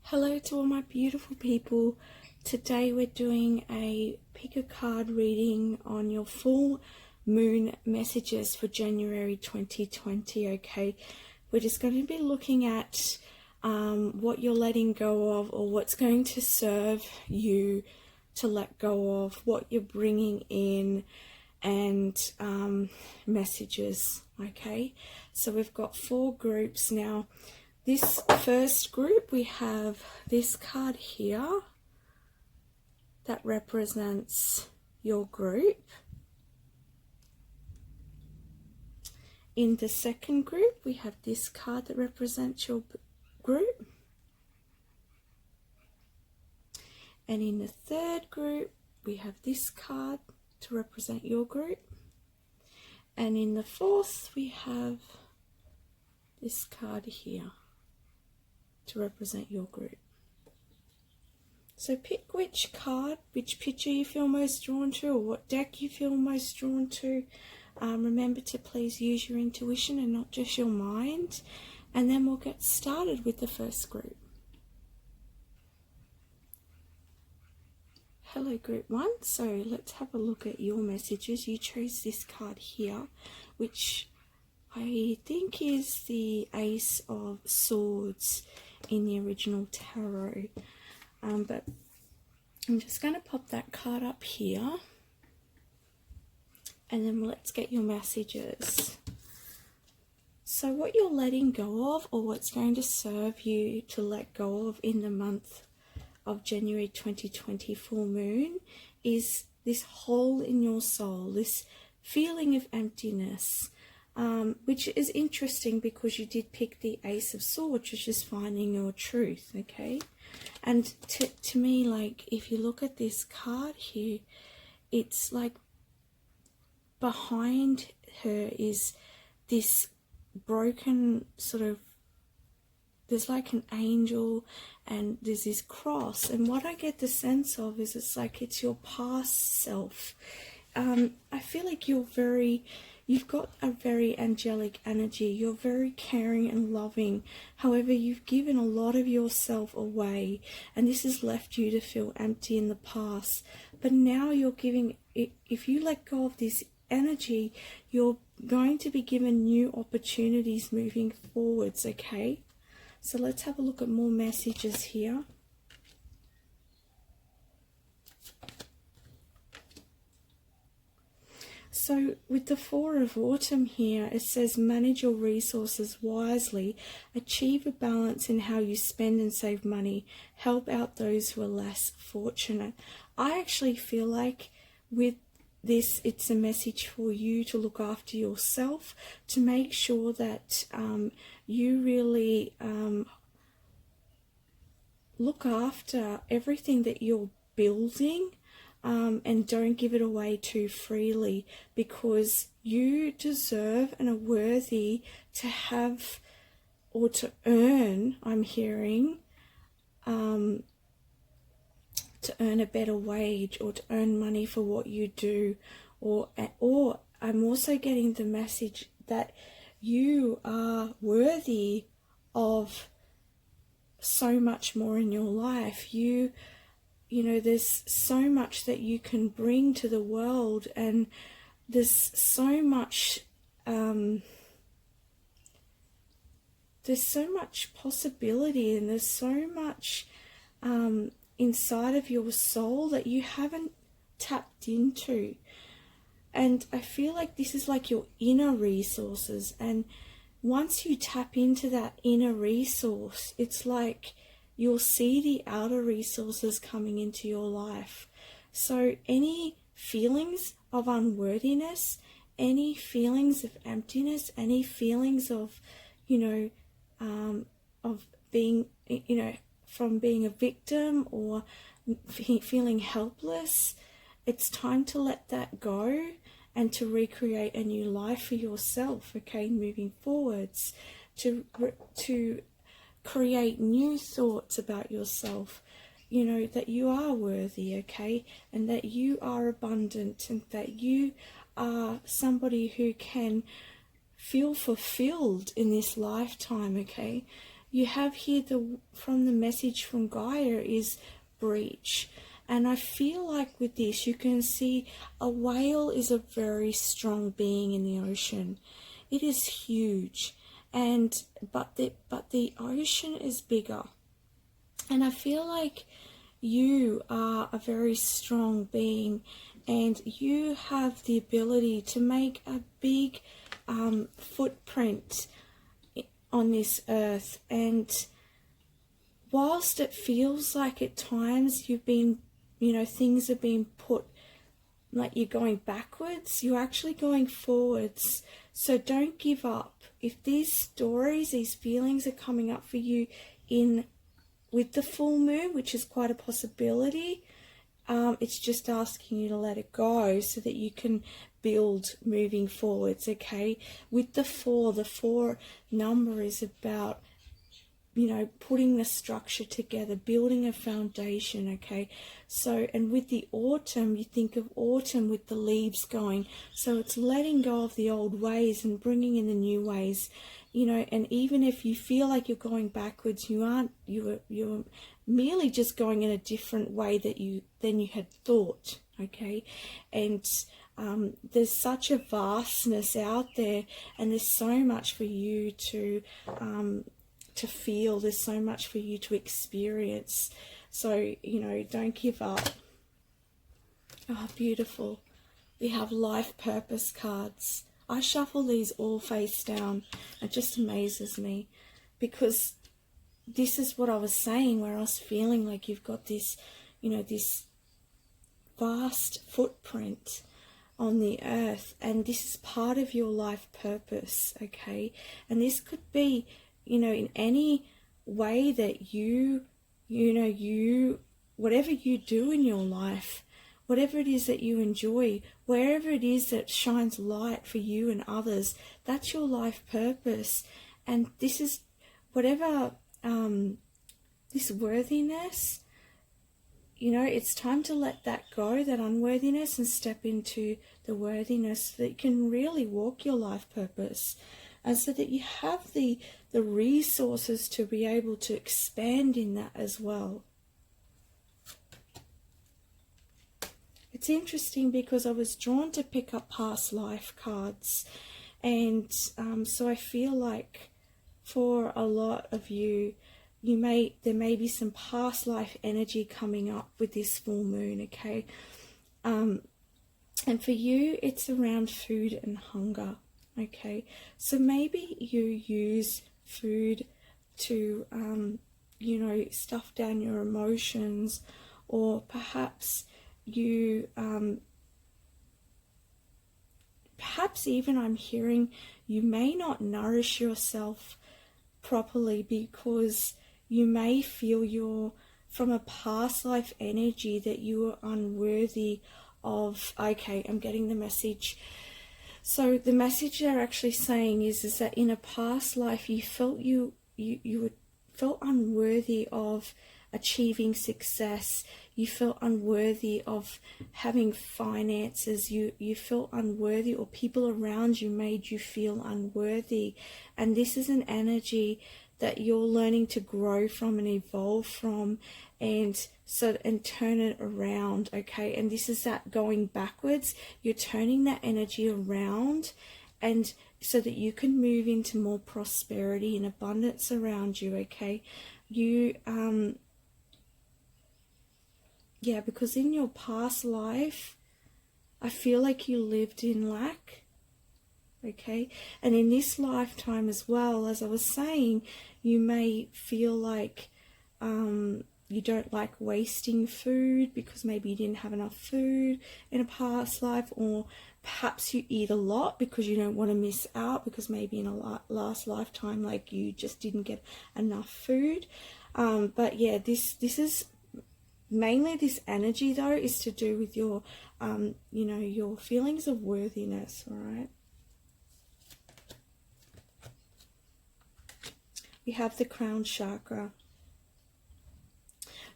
Hello to all my beautiful people. Today we're doing a pick a card reading on your full moon messages for January 2020, okay? We're just going to be looking at what you're letting go of, or what's going to serve you to let go of, what you're bringing in, and messages, okay? So we've got 4 groups now. This first group, we have this card here that represents your group. In the second group, we have this card that represents your group. And in the third group, we have this card to represent your group. And in the fourth, we have this card here to represent your group. So pick which card, which picture you feel most drawn to, or what deck you feel most drawn to. Remember to please use your intuition and not just your mind. And then we'll get started with the first group. Hello group 1, so let's have a look at your messages. You chose this card here, which I think is the Ace of Swords in the original tarot, but I'm just going to pop that card up here, and then let's get your messages. So what you're letting go of, or what's going to serve you to let go of in the month of January 2020 full moon, is this hole in your soul, this feeling of emptiness, which is interesting because you did pick the Ace of Swords, which is finding your truth, okay? And to me, like, if you look at this card here, it's like behind her is this broken sort of, there's like an angel and there's this cross, and what I get the sense of is it's like it's your past self. I feel like you've got a very angelic energy. You're very caring and loving. However, you've given a lot of yourself away, and this has left you to feel empty in the past. But now you're giving, if you let go of this energy, you're going to be given new opportunities moving forwards, okay? So let's have a look at more messages here. So with the 4 of Autumn here, it says manage your resources wisely, achieve a balance in how you spend and save money, help out those who are less fortunate. I actually feel like with this, it's a message for you to look after yourself, to make sure that you really look after everything that you're building. And don't give it away too freely, because you deserve and are worthy to have, or to earn, I'm hearing, to earn a better wage, or to earn money for what you do, or I'm also getting the message that you are worthy of so much more in your life. You know, there's so much that you can bring to the world, and there's so much possibility, and there's so much inside of your soul that you haven't tapped into. And I feel like this is like your inner resources, and once you tap into that inner resource, it's like you'll see the outer resources coming into your life. So any feelings of unworthiness, any feelings of emptiness, any feelings of, of being, from being a victim or feeling helpless, it's time to let that go and to recreate a new life for yourself, okay, moving forwards, to create new thoughts about yourself, that you are worthy, okay, and that you are abundant, and that you are somebody who can feel fulfilled in this lifetime, okay. you have here from the message from Gaia is breach. And I feel like with this, you can see a whale is a very strong being in the ocean. It is huge, but the ocean is bigger. And I feel like you are a very strong being, and you have the ability to make a big footprint on this earth. And whilst it feels like at times you've been, things have been put, like you're going backwards, you're actually going forwards. So don't give up. If these stories, these feelings are coming up for you with the full moon, which is quite a possibility, it's just asking you to let it go so that you can build moving forwards, okay? With the four number is about, putting the structure together, building a foundation, okay? So, and with the autumn, you think of autumn with the leaves going. So it's letting go of the old ways and bringing in the new ways, and even if you feel like you're going backwards, you're merely just going in a different way than you had thought, okay? And there's such a vastness out there, and there's so much for you to feel, there's so much for you to experience. So, don't give up. Oh, beautiful. We have life purpose cards. I shuffle these all face down. It just amazes me, because this is what I was saying, where I was feeling like you've got this, this vast footprint on the earth, and this is part of your life purpose, okay? And this could be, in any way that you whatever you do in your life, whatever it is that you enjoy, wherever it is that shines light for you and others, that's your life purpose. And this is whatever, this worthiness, it's time to let that go, that unworthiness, and step into the worthiness so that you can really walk your life purpose, and so that you have the resources to be able to expand in that as well. It's interesting because I was drawn to pick up past life cards, and so I feel like for a lot of you, there may be some past life energy coming up with this full moon, okay? And for you, it's around food and hunger, okay? So maybe you use food to, stuff down your emotions, or perhaps you, perhaps even I'm hearing you may not nourish yourself properly because you may feel from a past life energy that you are unworthy of. Okay, I'm getting the message. So the message they're actually saying is that in a past life you felt you felt unworthy of achieving success. You felt unworthy of having finances. You felt unworthy, or people around you made you feel unworthy. And this is an energy that you're learning to grow from and evolve from, and turn it around, okay? And this is that going backwards. You're turning that energy around, and so that you can move into more prosperity and abundance around you, okay? Because in your past life, I feel like you lived in lack, okay? And in this lifetime as well, as I was saying, you may feel like you don't like wasting food because maybe you didn't have enough food in a past life, or perhaps you eat a lot because you don't want to miss out, because maybe in a last lifetime, like, you just didn't get enough food. But yeah, this is mainly, this energy though is to do with your your feelings of worthiness. All right, we have the crown chakra.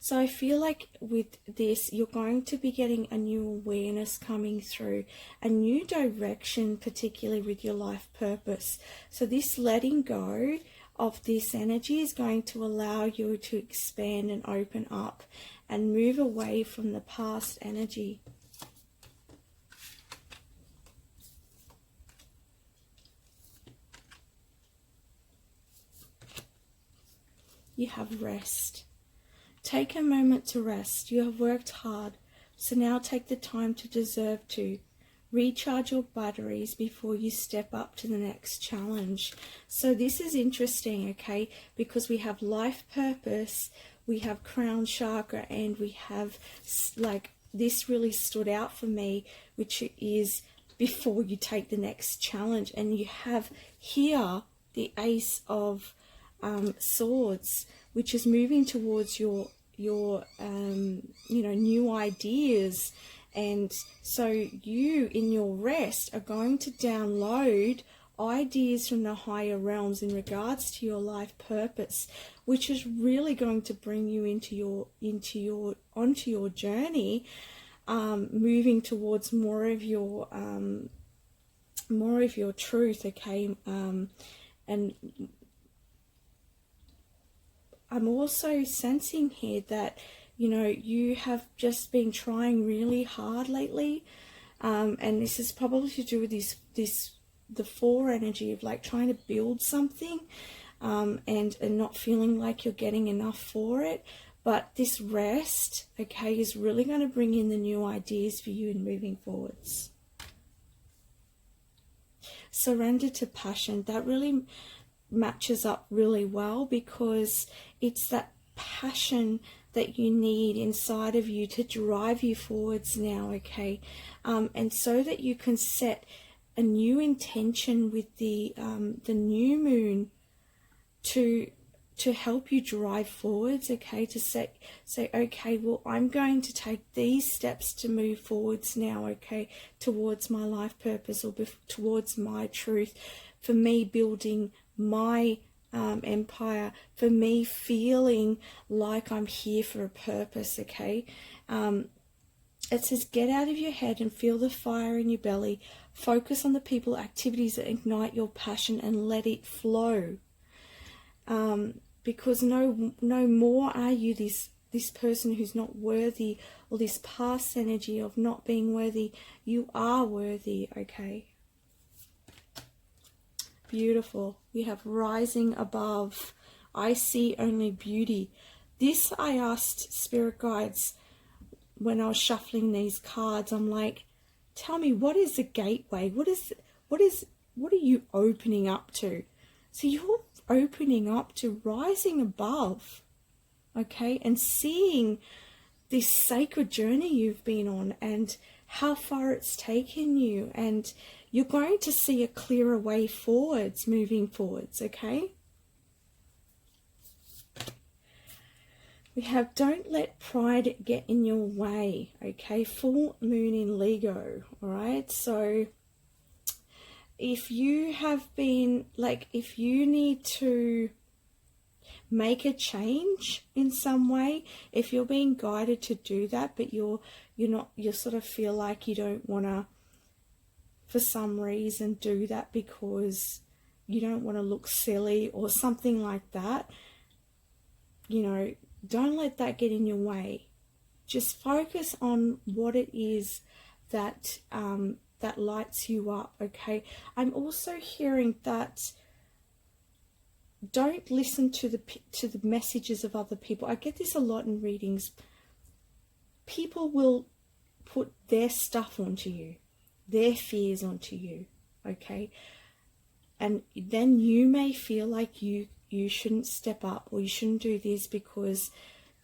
So I feel like with this, you're going to be getting a new awareness coming through, a new direction, particularly with your life purpose. So this letting go of this energy is going to allow you to expand and open up and move away from the past energy. You have rest. Take a moment to rest. You have worked hard, so now take the time to deserve to. Recharge your batteries before you step up to the next challenge. So this is interesting, okay, because we have life purpose, we have crown chakra, and we have, like, this really stood out for me, which is before you take the next challenge. And you have here the Ace of Swords, which is moving towards your new ideas. And so you, in your rest, are going to download ideas from the higher realms in regards to your life purpose, which is really going to bring you onto your journey, moving towards more of your truth, okay. And I'm also sensing here that you have just been trying really hard lately, and this is probably to do with the 4 energy of like trying to build something, and not feeling like you're getting enough for it. But this rest, okay, is really going to bring in the new ideas for you in moving forwards. Surrender to passion. That really matches up really well, because it's that passion that you need inside of you to drive you forwards now, okay, and so that you can set a new intention with the new moon to help you drive forwards, okay, to say, okay, well, I'm going to take these steps to move forwards now, okay, towards my life purpose, or towards my truth, for me building my empire, for me feeling like I'm here for a purpose, okay. It says, get out of your head and feel the fire in your belly. Focus on the people, activities that ignite your passion, and let it flow. Because no more are you this person who's not worthy, or this past energy of not being worthy. You are worthy, okay. Beautiful. We have rising above. I see only beauty. This I asked spirit guides when I was shuffling these cards. I'm like, tell me, what is the gateway? What are you opening up to? So you're opening up to rising above, okay, and seeing this sacred journey you've been on and how far it's taken you, and you're going to see a clearer way forwards, moving forwards, okay? We have, don't let pride get in your way, okay? Full moon in Leo, all right? So if you have been, like, if you need to make a change in some way, if you're being guided to do that, but you sort of feel like you don't want to, for some reason, do that because you don't want to look silly or something like that, don't let that get in your way. Just focus on what it is that that lights you up, okay? I'm also hearing that don't listen to the messages of other people. I get this a lot in readings. People will put their stuff onto you, their fears onto you, okay? And then you may feel like you shouldn't step up, or you shouldn't do this because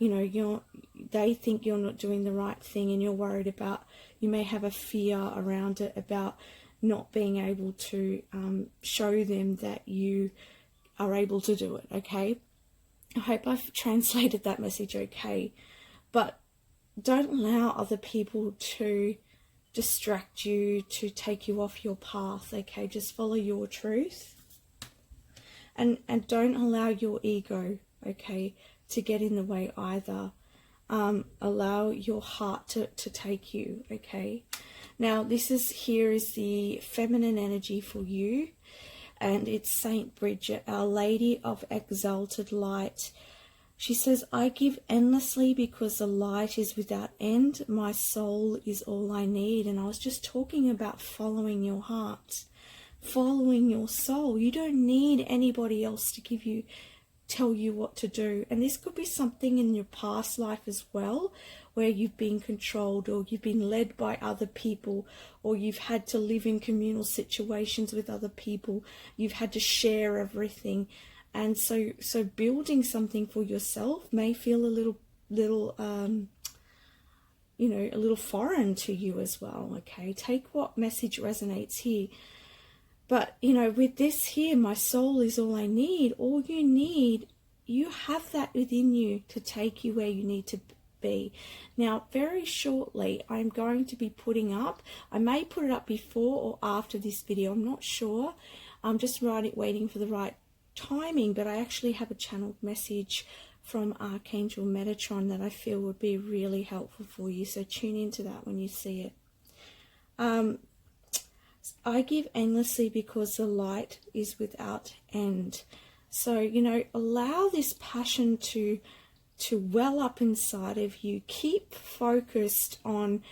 they think you're not doing the right thing, and you're worried about, you may have a fear around it about not being able to show them that you are able to do it, okay? I hope I've translated that message okay. But don't allow other people to distract you, to take you off your path, okay? Just follow your truth. And don't allow your ego, okay, to get in the way either. Allow your heart to take you, okay? Now, here is the feminine energy for you. and it's Saint Bridget, Our Lady of Exalted Light. She says, I give endlessly because the light is without end. My soul is all I need. And I was just talking about following your heart, following your soul. You don't need anybody else to tell you what to do. And this could be something in your past life as well, where you've been controlled, or you've been led by other people, or you've had to live in communal situations with other people. You've had to share everything. And so building something for yourself may feel a little a little foreign to you as well. Okay, take what message resonates here. But, with this here, my soul is all I need. All you need, you have that within you to take you where you need to be. Now, very shortly, I'm going to be putting up, I may put it up before or after this video, I'm not sure. I'm just waiting for the right timing, but I actually have a channeled message from Archangel Metatron that I feel would be really helpful for you. So tune into that when you see it. I give endlessly because the light is without end. So, allow this passion to well up inside of you. Keep focused on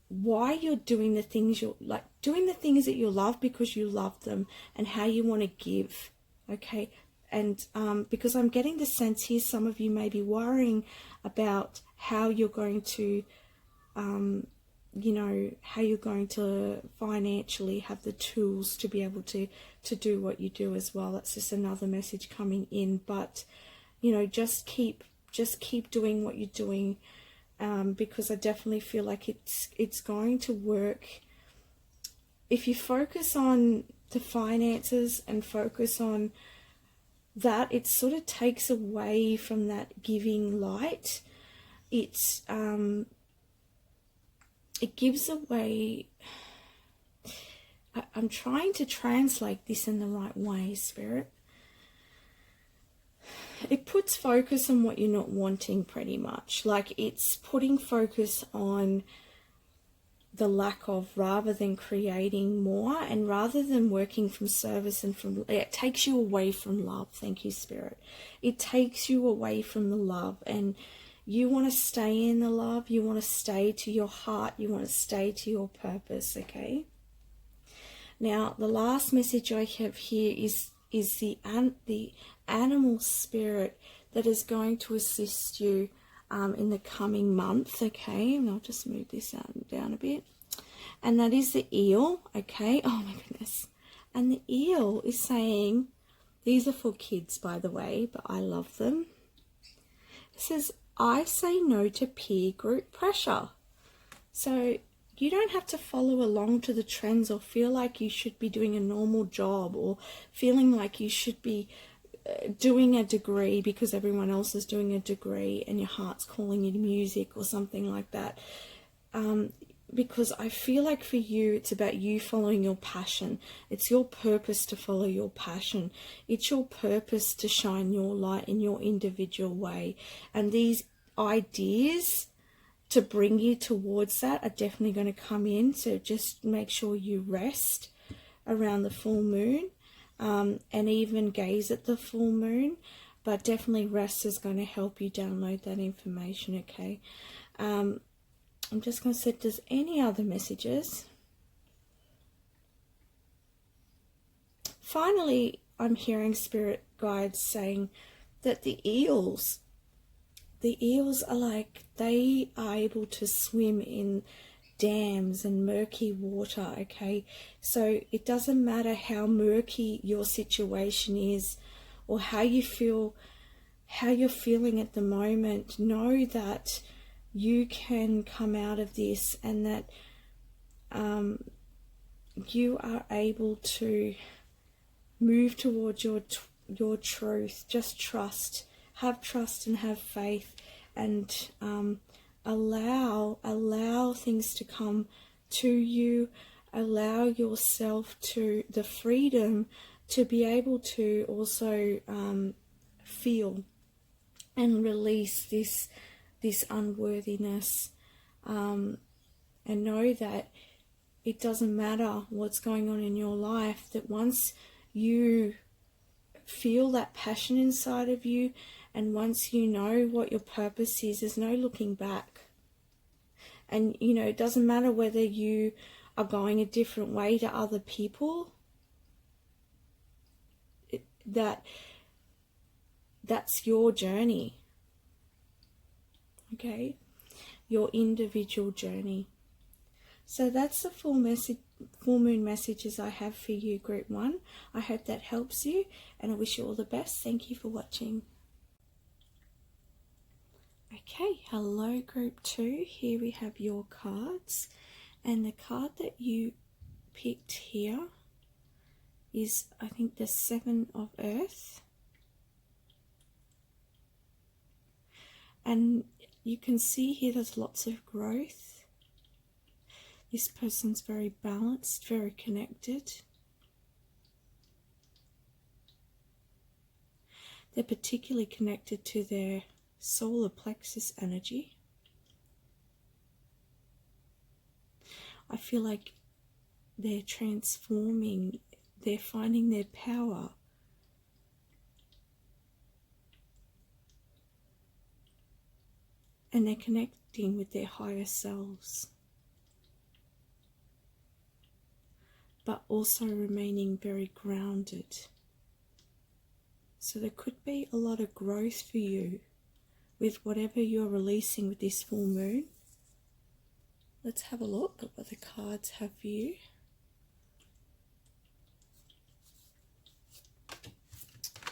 why you're doing the things doing the things that you love because you love them, and how you want to give. Okay. And because I'm getting the sense here, some of you may be worrying about how you're going to how you're going to financially have the tools to be able to do what you do as well. That's just another message coming in. But just keep doing what you're doing, because I definitely feel like it's going to work. If you focus on the finances and focus on that, it sort of takes away from that giving light. It gives away. I'm trying to translate this in the right way, Spirit. It puts focus on what you're not wanting, pretty much. Like, it's putting focus on the lack of, rather than creating more, and rather than working from service and it takes you away from love. Thank you, Spirit. It takes you away from the love, and you want to stay in the love. You want to stay to your heart. You want to stay to your purpose, okay? Now, the last message I have here is the animal spirit that is going to assist you in the coming month, okay? And I'll just move this down a bit. And that is the eel, okay? Oh, my goodness. And the eel is saying, these are for kids, by the way, but I love them. It says, I say no to peer group pressure. So you don't have to follow along to the trends or feel like you should be doing a normal job, or feeling like you should be doing a degree because everyone else is doing a degree and your heart's calling you to music or something like that. Because I feel like for you, it's about you following your passion. It's your purpose to follow your passion. It's your purpose to shine your light in your individual way. And these ideas to bring you towards that are definitely going to come in. So just make sure you rest around the full moon, and even gaze at the full moon. But definitely rest is going to help you download that information, okay? I'm just going to see if there's any other messages. Finally, I'm hearing spirit guides saying that the eels are like, they are able to swim in dams and murky water, okay? So it doesn't matter how murky your situation is or how you feel, how you're feeling at the moment. Know that you can come out of this, and that you are able to move towards your truth. Just trust, have trust and have faith, and allow things to come to you. Allow yourself to the freedom to be able to also feel and release this unworthiness, and know that it doesn't matter what's going on in your life, that once you feel that passion inside of you, and once you know what your purpose is, there's no looking back. And you know, it doesn't matter whether you are going a different way to other people, that's your journey, okay, your individual journey. So that's the full moon messages I have for you, Group 1. I hope that helps you, and I wish you all the best. Thank you for watching. Okay, hello Group 2. Here we have your cards, and the card that you picked here is, I think, the Seven of Earth. And you can see here there's lots of growth. This person's very balanced, very connected. They're particularly connected to their solar plexus energy. I feel like they're transforming, they're finding their power. And they're connecting with their higher selves, but also remaining very grounded. So there could be a lot of growth for you with whatever you're releasing with this full moon. Let's have a look at what the cards have for you.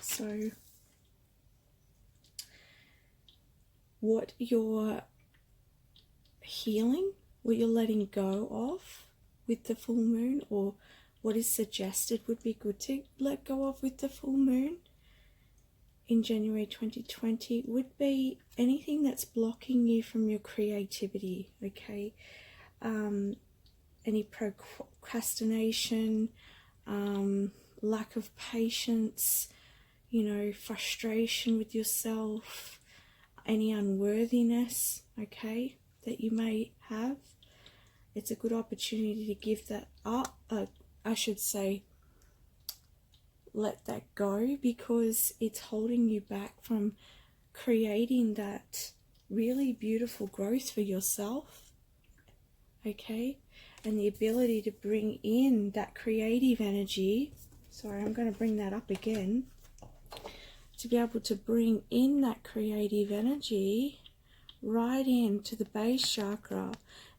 So what you're healing, what you're letting go of with the full moon, or what is suggested would be good to let go of with the full moon in January 2020 would be anything that's blocking you from your creativity, okay? Any procrastination, lack of patience, you know, frustration with yourself, any unworthiness, okay, that you may have. It's a good opportunity to give that up, I should say, let that go, because it's holding you back from creating that really beautiful growth for yourself, okay, and the ability to bring in that creative energy. Sorry, I'm going to bring that up again. To be able to bring in that creative energy right into the base chakra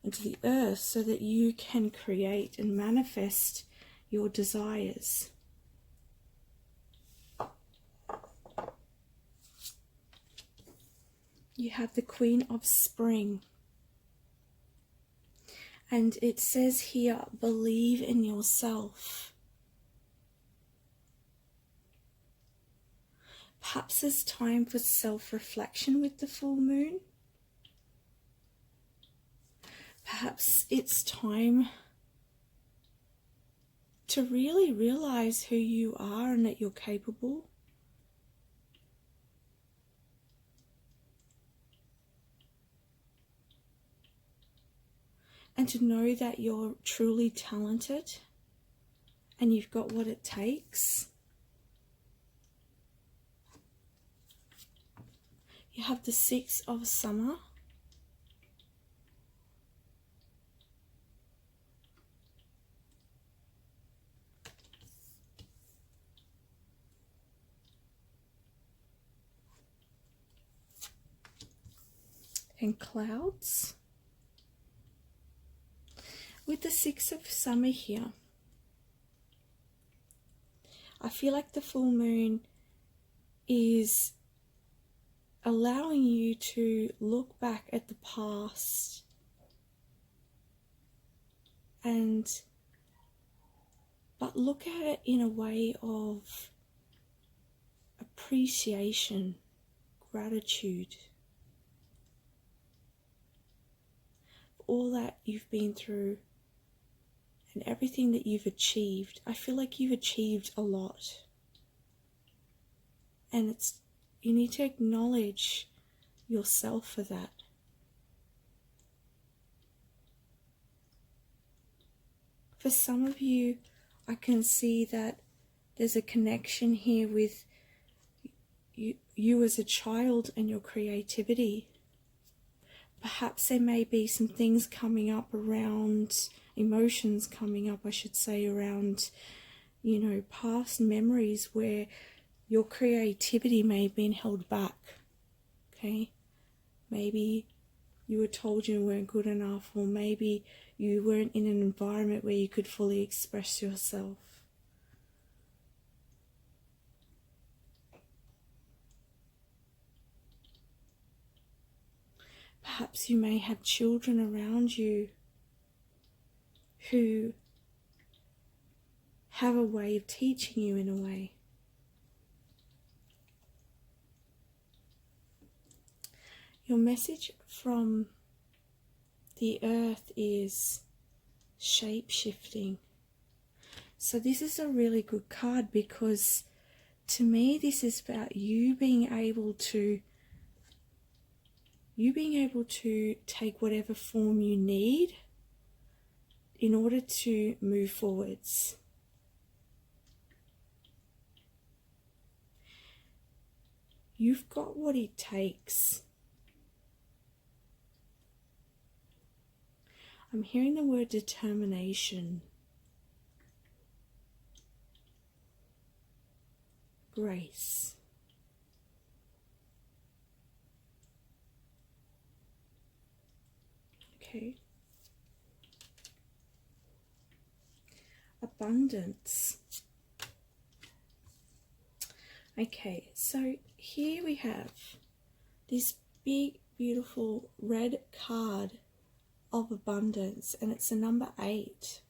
and to the earth, so that you can create and manifest your desires. You have the Queen of Spring, and it says here, believe in yourself. Perhaps it's time for self-reflection with the full moon. Perhaps it's time to really realize who you are and that you're capable. And to know that you're truly talented and you've got what it takes. You have the Six of Summer. And Clouds. With the Six of Summer here, I feel like the full moon is allowing you to look back at the past but look at it in a way of appreciation, gratitude, for all that you've been through and everything that you've achieved. I feel like you've achieved a lot, and you need to acknowledge yourself for that. For some of you, I can see that there's a connection here with you as a child and your creativity. Perhaps there may be some things coming up around, emotions coming up, I should say, around, you know, past memories where your creativity may have been held back, okay? Maybe you were told you weren't good enough, or maybe you weren't in an environment where you could fully express yourself. Perhaps you may have children around you who have a way of teaching you in a way. Your message from the earth is shape-shifting. So this is a really good card, because to me this is about you being able to take whatever form you need in order to move forwards. You've got what it takes. I'm hearing the word determination, grace. Okay. Abundance. Okay, so here we have this big, beautiful red card of abundance, and it's the number 8.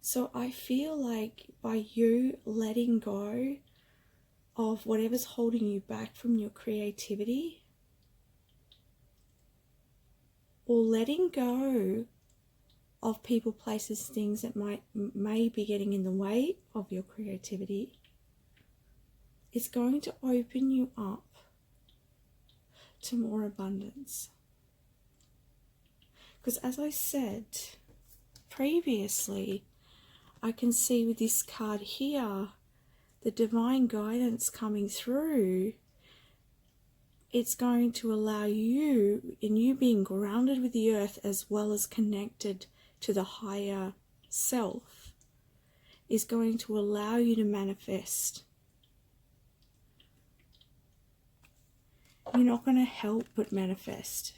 So I feel like by you letting go of whatever's holding you back from your creativity, or letting go of people, places, things that may be getting in the way of your creativity, it's going to open you up to more abundance. Because as I said previously, I can see with this card here, the divine guidance coming through. It's going to allow you, in you being grounded with the earth as well as connected to the higher self, is going to allow you to manifest. You're not going to help but manifest.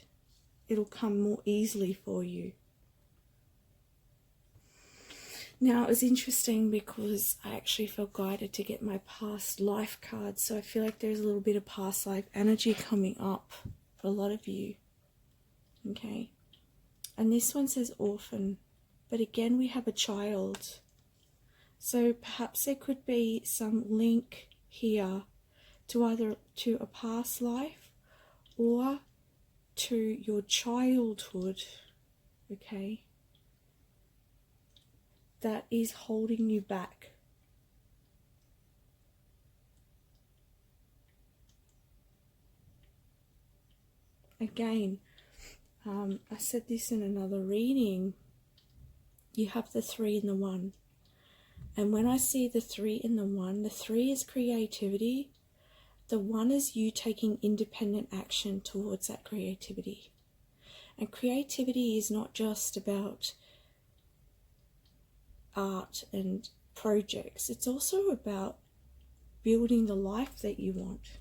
It'll come more easily for you. Now, it was interesting because I actually felt guided to get my past life card, so I feel like there's a little bit of past life energy coming up for a lot of you. Okay, and this one says orphan, but again we have a child. So perhaps there could be some link here to either to a past life or to your childhood, okay, that is holding you back. Again, I said this in another reading, you have the 3 and the 1. And when I see the 3 and the 1, the 3 is creativity, the 1 is you taking independent action towards that creativity. And creativity is not just about art and projects, it's also about building the life that you want,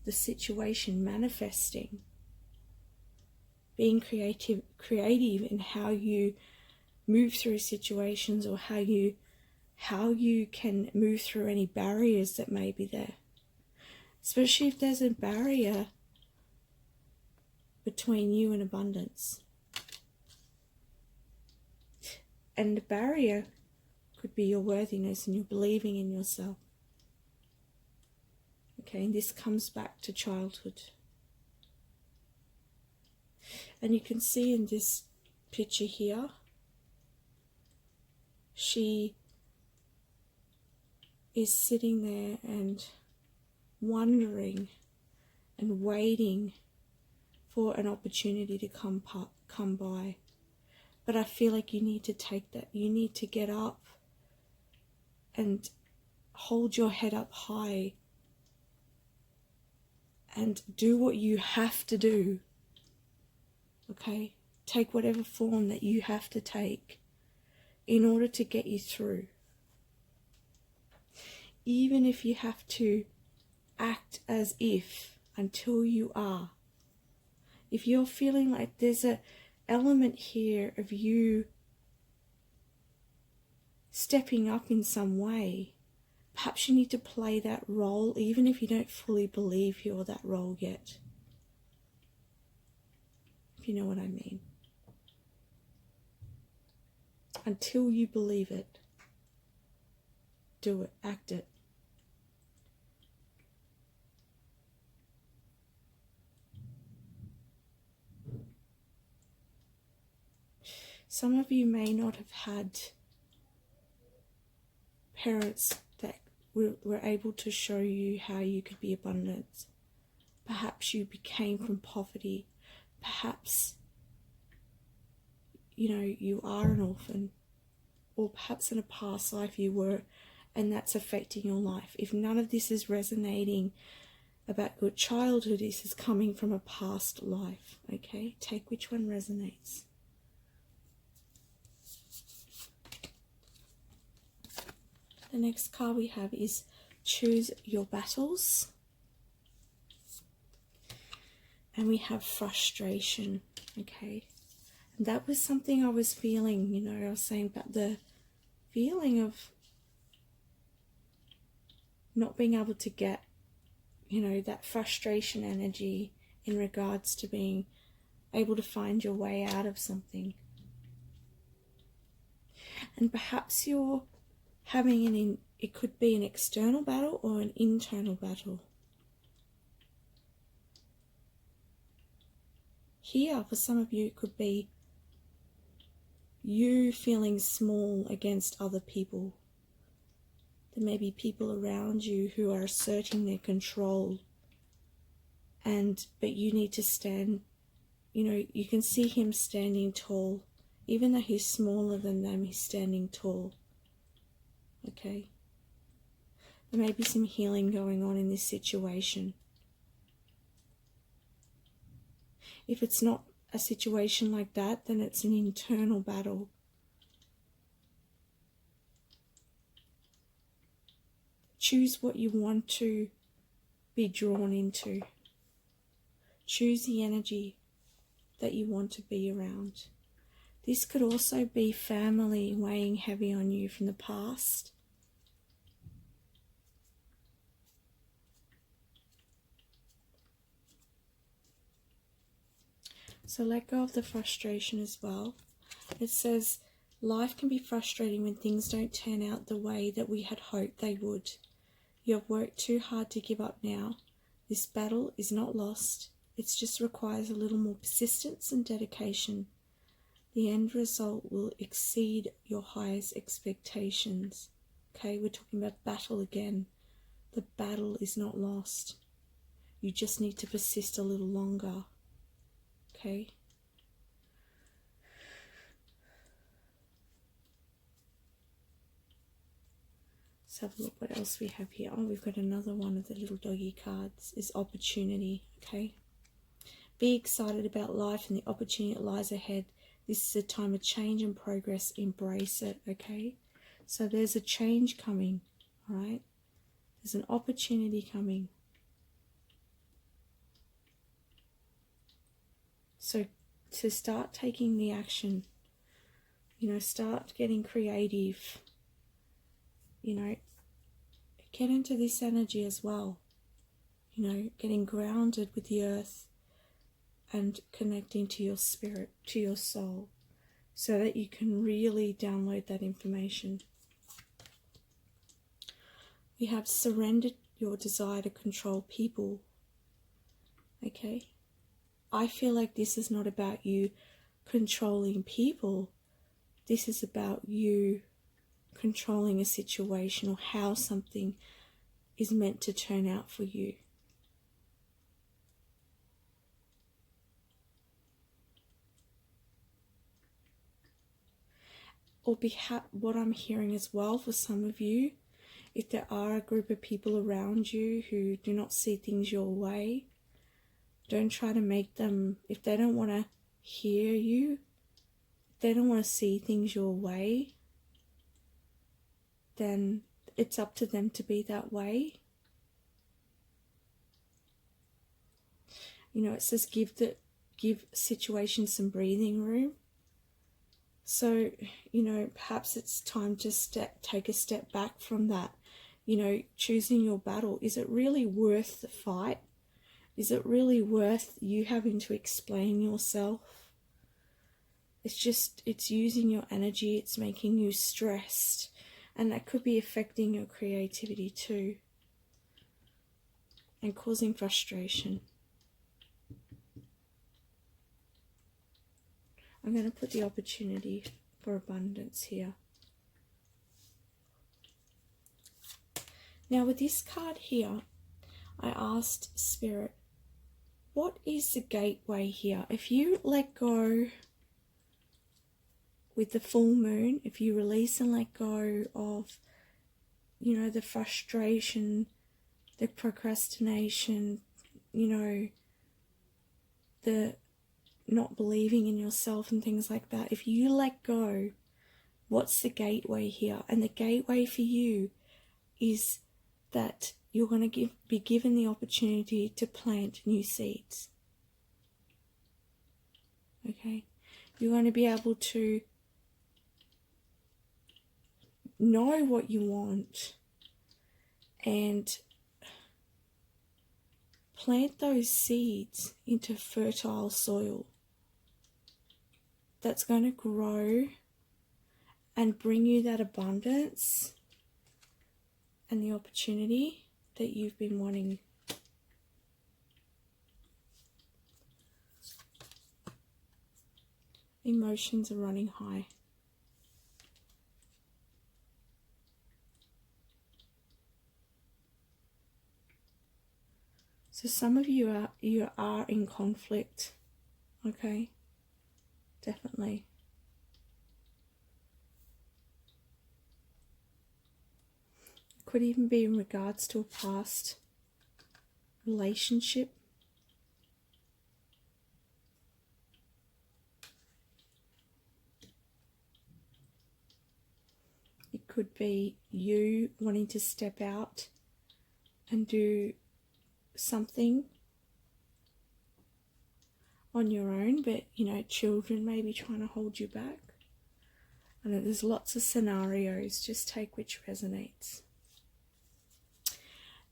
the situation, manifesting, being creative in how you move through situations, or how you can move through any barriers that may be there. Especially if there's a barrier between you and abundance. And the barrier could be your worthiness and your believing in yourself. Okay, and this comes back to childhood. And you can see in this picture here, she is sitting there and wondering and waiting for an opportunity to come by. But I feel like you need to take that. You need to get up and hold your head up high and do what you have to do. Okay? Take whatever form that you have to take in order to get you through. Even if you have to act as if until you are. If you're feeling like there's an element here of you stepping up in some way, perhaps you need to play that role even if you don't fully believe you're that role yet. If you know what I mean. Until you believe it, do it, act it. Some of you may not have had parents that were able to show you how you could be abundant. Perhaps you came from poverty. Perhaps, you are an orphan. Or perhaps in a past life you were, and that's affecting your life. If none of this is resonating about your childhood, this is coming from a past life. Okay? Take which one resonates. The next card we have is Choose Your Battles. And we have Frustration, okay? And that was something I was feeling, I was saying about the feeling of not being able to get, that frustration energy in regards to being able to find your way out of something. And perhaps you're having it could be an external battle or an internal battle. Here, for some of you, it could be you feeling small against other people. There may be people around you who are asserting their control, but you need to stand, you can see him standing tall. Even though he's smaller than them, he's standing tall. Okay? There may be some healing going on in this situation. If it's not a situation like that, then it's an internal battle. Choose what you want to be drawn into. Choose the energy that you want to be around. This could also be family weighing heavy on you from the past. So let go of the frustration as well. It says, life can be frustrating when things don't turn out the way that we had hoped they would. You have worked too hard to give up now. This battle is not lost. It just requires a little more persistence and dedication. The end result will exceed your highest expectations. Okay, we're talking about battle again. The battle is not lost. You just need to persist a little longer. Okay? Let's have a look what else we have here. Oh, we've got another one of the little doggy cards. Is opportunity. Okay? Be excited about life and the opportunity that lies ahead. This is a time of change and progress. Embrace it. Okay? So there's a change coming. Alright? There's an opportunity coming. So to start taking the action, start getting creative, get into this energy as well, getting grounded with the earth and connecting to your spirit, to your soul, so that you can really download that information. We have surrendered your desire to control people, okay? I feel like this is not about you controlling people. This is about you controlling a situation or how something is meant to turn out for you. or what I'm hearing as well for some of you, if there are a group of people around you who do not see things your way, don't try to make them, if they don't want to hear you, if they don't want to see things your way, then it's up to them to be that way. You know, it says give situations some breathing room. So, you know, perhaps it's time to take a step back from that. You know, choosing your battle. Is it really worth the fight? Is it really worth you having to explain yourself? It's using your energy, it's making you stressed, and that could be affecting your creativity too, and causing frustration. I'm going to put the opportunity for abundance here. Now with this card here, I asked Spirit, what is the gateway here? If you let go with the full moon, if you release and let go of, you know, the frustration, the procrastination, you know, the not believing in yourself and things like that, if you let go, what's the gateway here? And the gateway for you is that you're going to be given the opportunity to plant new seeds. Okay? You're going to be able to know what you want and plant those seeds into fertile soil that's going to grow and bring you that abundance and the opportunity that you've been wanting. Emotions are running high. So some of you are in conflict, okay? Definitely. It could even be in regards to a past relationship. It could be you wanting to step out and do something on your own, but you know, children may be trying to hold you back. I know there's lots of scenarios, just take which resonates.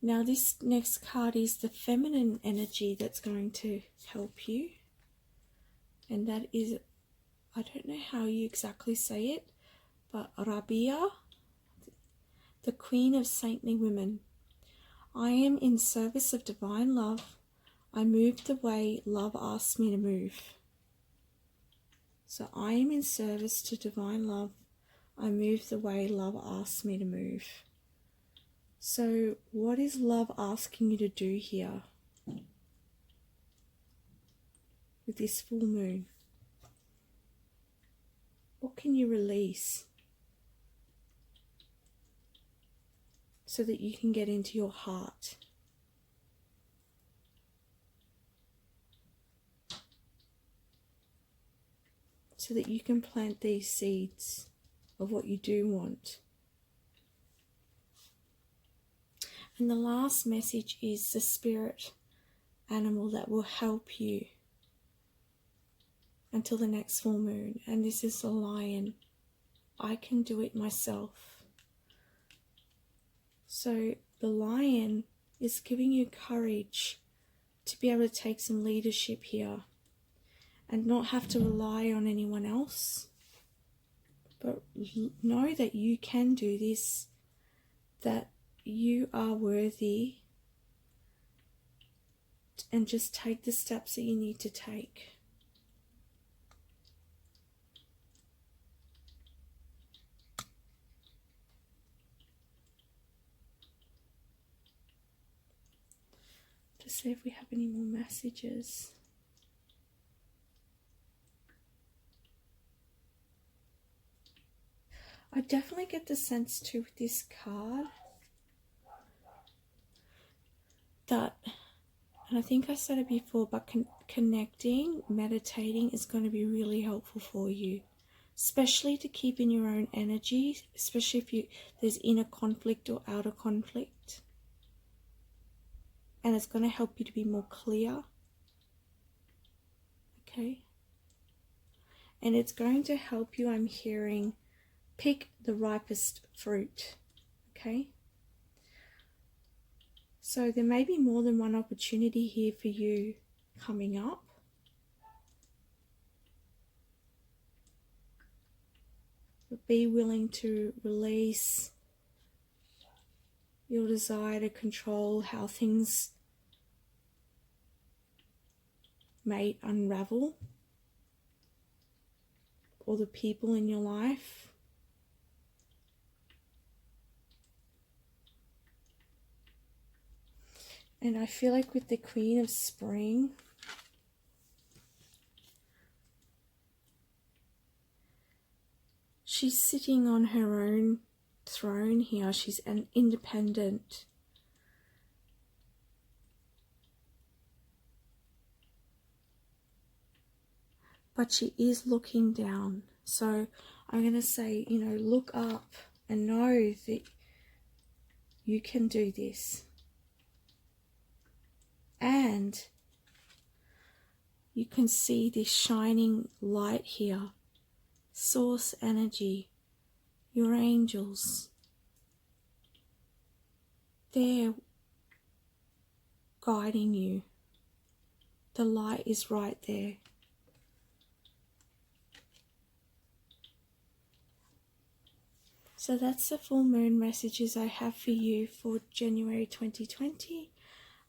Now this next card is the feminine energy that's going to help you, and that is, I don't know how you exactly say it, but Rabia, the Queen of Saintly Women. I am in service of divine love. I move the way love asks me to move. So I am in service to divine love. I move the way love asks me to move. So what is love asking you to do here with this full moon? What can you release so that you can get into your heart? So that you can plant these seeds of what you do want. And the last message is the spirit animal that will help you until the next full moon. And this is the lion. I can do it myself. So the lion is giving you courage to be able to take some leadership here and not have to rely on anyone else, but know that you can do this, that you are worthy, and just take the steps that you need to take. To see if we have any more messages. I definitely get the sense too with this card that, and I think I said it before, but connecting, meditating is going to be really helpful for you, especially to keep in your own energy, especially if there's inner conflict or outer conflict. And it's going to help you to be more clear. Okay. And it's going to help you, I'm hearing, pick the ripest fruit. Okay. So there may be more than one opportunity here for you coming up. But be willing to release your desire to control how things may unravel, or the people in your life. And I feel like with the Queen of Spring, she's sitting on her own throne here. She's an independent. But she is looking down. So I'm going to say, look up and know that you can do this. And you can see this shining light here. Source energy. Your angels. They're guiding you. The light is right there. So that's the full moon messages I have for you for January 2020.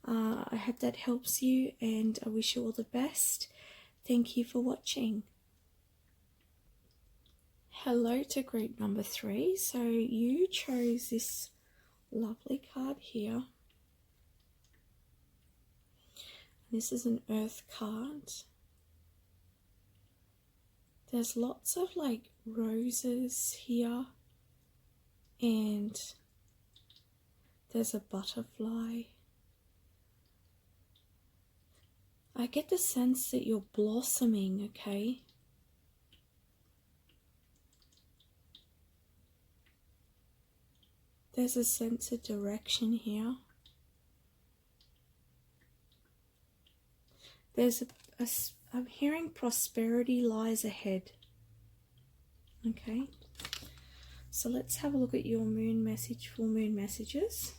I hope that helps you, and I wish you all the best. Thank you for watching. Hello to group number 3. So you chose this lovely card here. This is an earth card. There's lots of like roses here. And there's a butterfly. I get the sense that you're blossoming, okay? There's a sense of direction here. There's I'm hearing prosperity lies ahead. Okay? So let's have a look at your moon message, full moon messages.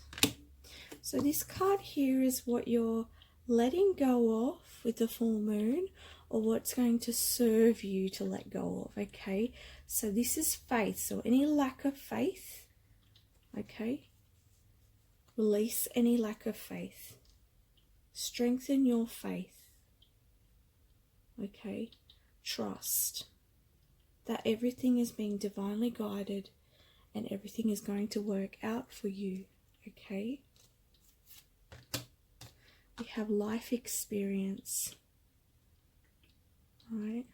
So this card here is what you're letting go of with the full moon, or what's going to serve you to let go of, okay? So this is faith. So any lack of faith, okay? Release any lack of faith. Strengthen your faith, okay? Trust that everything is being divinely guided and everything is going to work out for you, okay? We have life experience, right?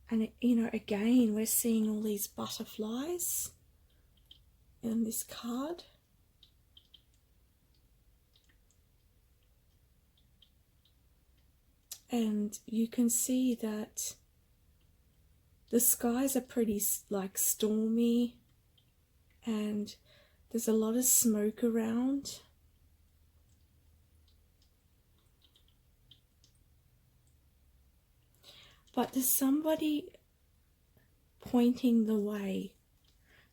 And, again, we're seeing all these butterflies in this card. And you can see that the skies are pretty like stormy, and there's a lot of smoke around. But there's somebody pointing the way.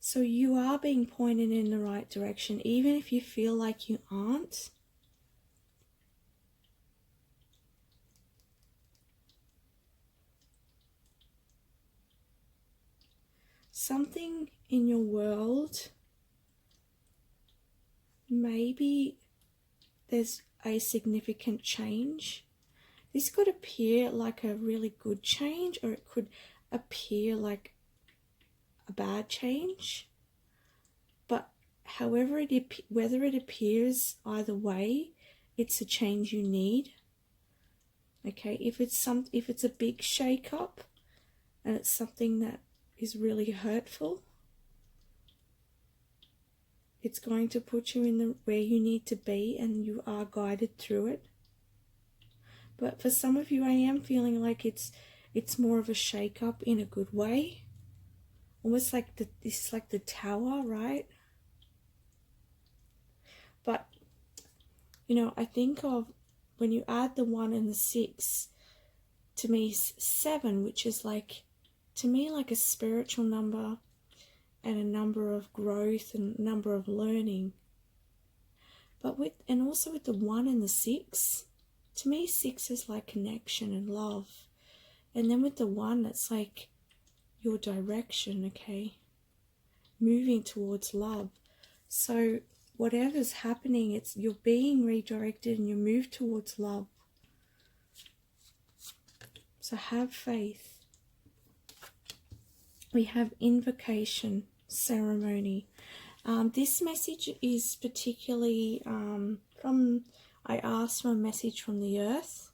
So you are being pointed in the right direction, even if you feel like you aren't. Something in your world, maybe there's a significant change. This could appear like a really good change, or it could appear like a bad change. But however whether it appears either way, it's a change you need. Okay, if it's a big shake-up and it's something that is really hurtful. It's going to put you in where you need to be, and you are guided through it. But for some of you, I am feeling like it's more of a shake-up in a good way. Almost like this is like the Tower, right? But, you know, I think of when you add the 1 and the 6, to me 7, which is like, to me, like a spiritual number and a number of growth and a number of learning. But also with the 1 and the 6, to me 6 is like connection and love. And then with the 1, it's like your direction, okay? Moving towards love. So whatever's happening, you're being redirected and you move towards love. So have faith. We have invocation ceremony. This message is particularly I asked for a message from the earth.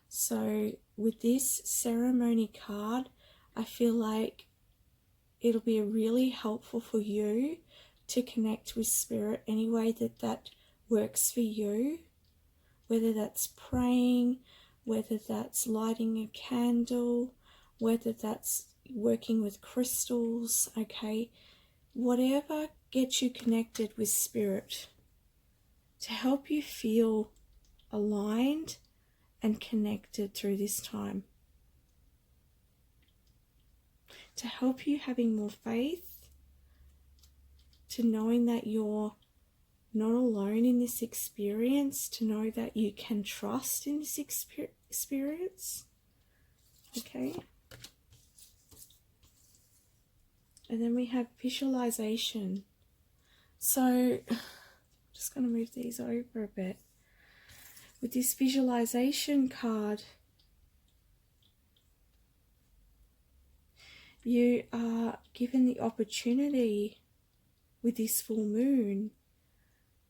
So with this ceremony card, I feel like it'll be really helpful for you to connect with spirit any way that works for you, whether that's praying, whether that's lighting a candle, whether that's working with crystals, okay? Whatever gets you connected with spirit to help you feel aligned and connected through this time. To help you having more faith, to knowing that you're not alone in this experience, to know that you can trust in this experience, okay? And then we have visualization. So, I'm just going to move these over a bit. With this visualization card, you are given the opportunity with this full moon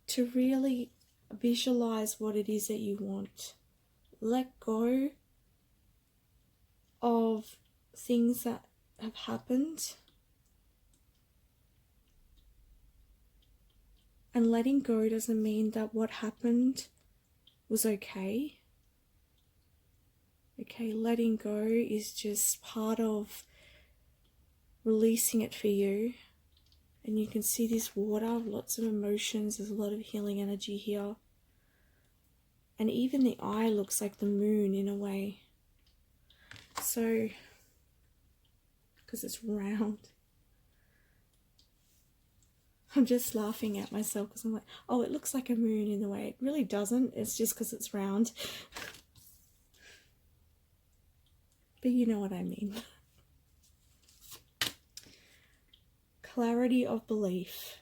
to really visualize what it is that you want. Let go of things that have happened. And letting go doesn't mean that what happened was okay. Okay, letting go is just part of releasing it for you. And you can see this water, lots of emotions, there's a lot of healing energy here. And even the eye looks like the moon in a way. So, because it's round. I'm just laughing at myself because I'm like, oh, it looks like a moon in the way. It really doesn't. It's just because it's round. But you know what I mean. Clarity of belief.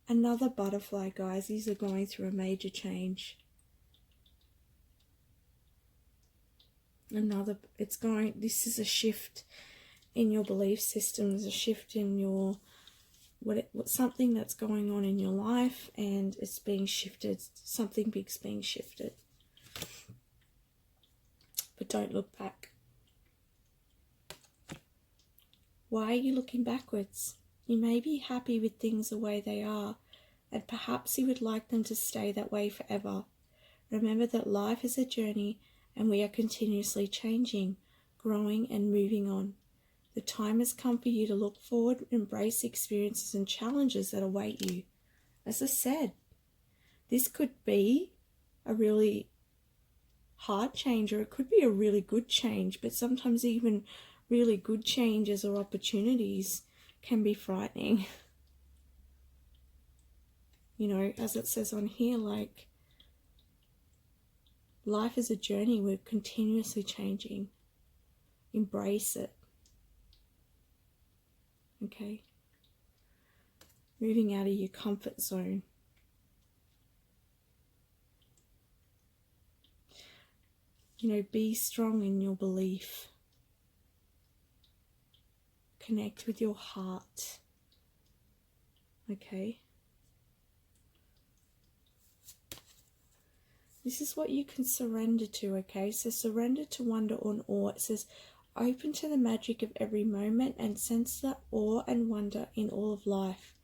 Another butterfly, guys. These are going through a major change. This is a shift in your belief system. There's a shift in your something that's going on in your life, and it's being shifted. Something big's being shifted. But don't look back. Why are you looking backwards? You may be happy with things the way they are, and perhaps you would like them to stay that way forever. Remember that life is a journey, and we are continuously changing, growing, and moving on. The time has come for you to look forward, embrace experiences and challenges that await you. As I said, this could be a really hard change, or it could be a really good change, but sometimes even really good changes or opportunities can be frightening. You know, as it says on here, like, life is a journey. We're continuously changing. Embrace it. Okay? Moving out of your comfort zone. You know, be strong in your belief. Connect with your heart. Okay? This is what you can surrender to, okay? So surrender to wonder or awe. It says, open to the magic of every moment and sense the awe and wonder in all of life.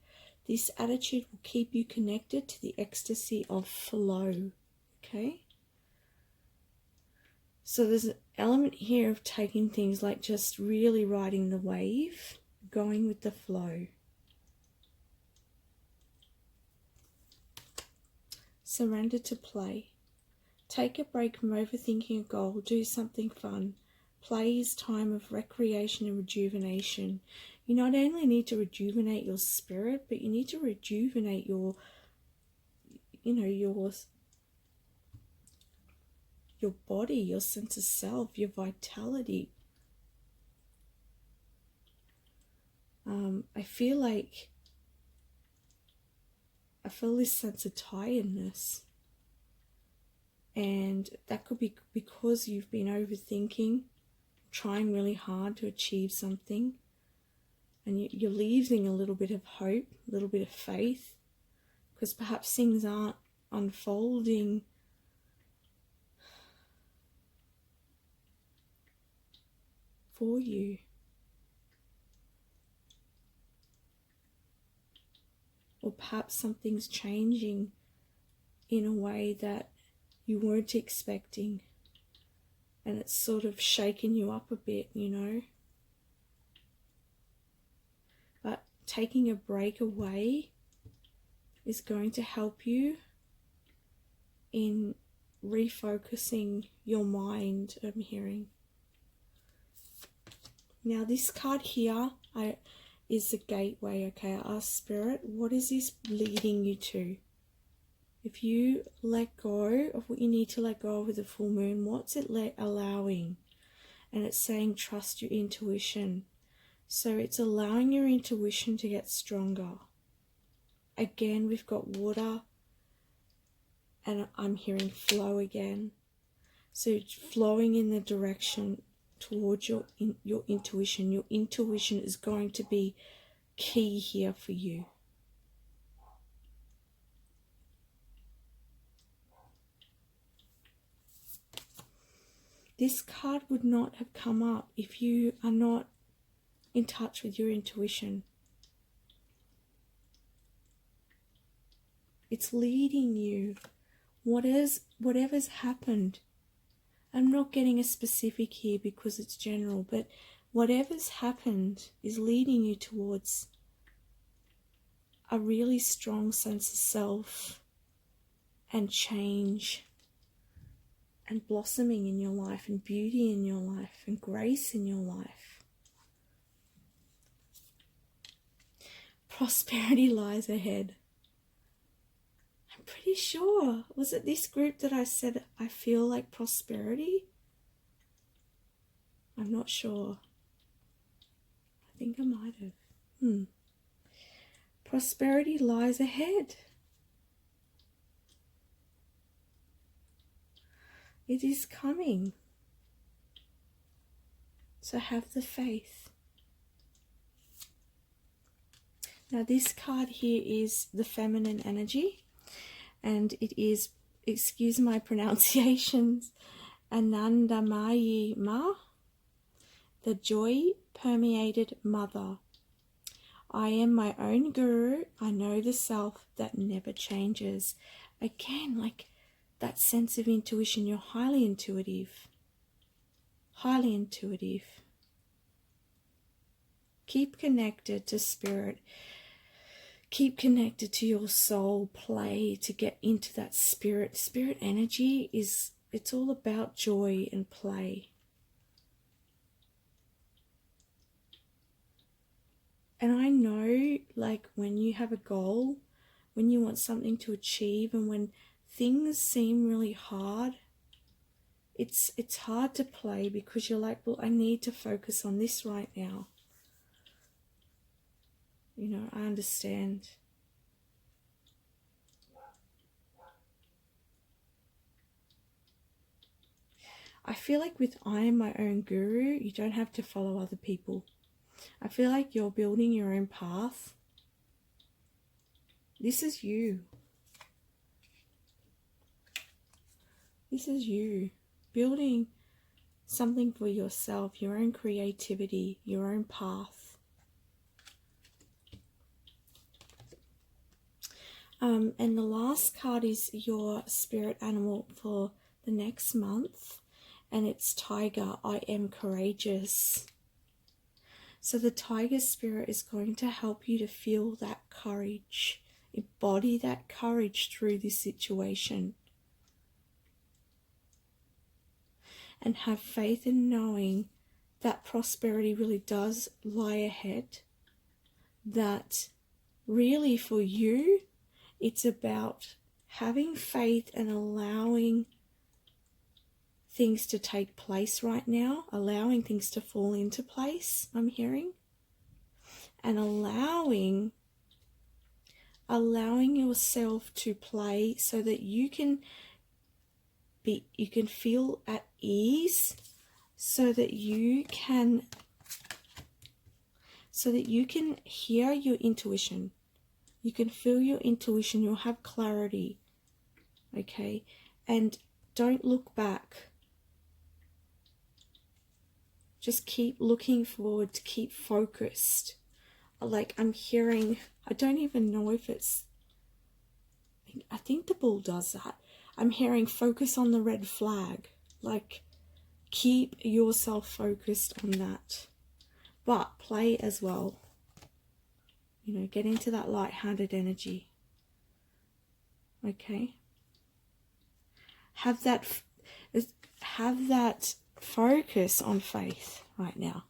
This attitude will keep you connected to the ecstasy of flow. Okay? So there's an element here of taking things like just really riding the wave, going with the flow. Surrender to play. Take a break from overthinking a goal. Do something fun. Play is time of recreation and rejuvenation. You not only need to rejuvenate your spirit, but you need to rejuvenate your body, your sense of self, your vitality. I feel this sense of tiredness. And that could be because you've been overthinking, trying really hard to achieve something. And you're losing a little bit of hope, a little bit of faith. Because perhaps things aren't unfolding for you. Or perhaps something's changing in a way that you weren't expecting. And it's sort of shaken you up a bit, you know. But taking a break away is going to help you in refocusing your mind, I'm hearing. Now this card here is the gateway, okay? I ask Spirit, what is this leading you to? If you let go of what you need to let go of with the full moon, what's it allowing? And it's saying trust your intuition. So it's allowing your intuition to get stronger. Again, we've got water, and I'm hearing flow again. So it's flowing in the direction towards your intuition. Your intuition is going to be key here for you. This card would not have come up if you are not in touch with your intuition. It's leading you. Whatever's happened. I'm not getting a specific here because it's general, but whatever's happened is leading you towards a really strong sense of self and change and blossoming in your life and beauty in your life and grace in your life. Prosperity lies ahead. I'm pretty sure. Was it this group that I said I feel like prosperity? I'm not sure. I think I might have. Prosperity lies ahead. It is coming. So have the faith. Now this card here is the feminine energy, and it is, excuse my pronunciations, Anandamayi Ma, the joy permeated mother. I am my own guru. I know the self that never changes. Again, like that sense of intuition. You're highly intuitive. Highly intuitive. Keep connected to spirit. Keep connected to your soul. Play to get into that spirit. Spirit energy it's all about joy and play. And I know, like, when you have a goal, when you want something to achieve, and when things seem really hard, it's hard to play because you're like, well, I need to focus on this right now. You know, I understand. I feel like with I am my own guru, you don't have to follow other people. I feel like you're building your own path. This is you. This is you building something for yourself, your own creativity, your own path. And the last card is your spirit animal for the next month, and it's Tiger. I am courageous. So the tiger spirit is going to help you to feel that courage, embody that courage through this situation, and have faith in knowing that prosperity really does lie ahead, that really for you, it's about having faith and allowing things to take place right now, allowing things to fall into place, I'm hearing, and allowing yourself to play so that you can feel at ease, so that you can hear your intuition. You can feel your intuition, you'll have clarity, okay? And don't look back. Just keep looking forward, to keep focused. Like I'm hearing, I don't even know if it's, I think the bull does that. I'm hearing focus on the red flag. Like keep yourself focused on that. But play as well. You know, get into that light-hearted energy. Okay? Have that focus on faith right now.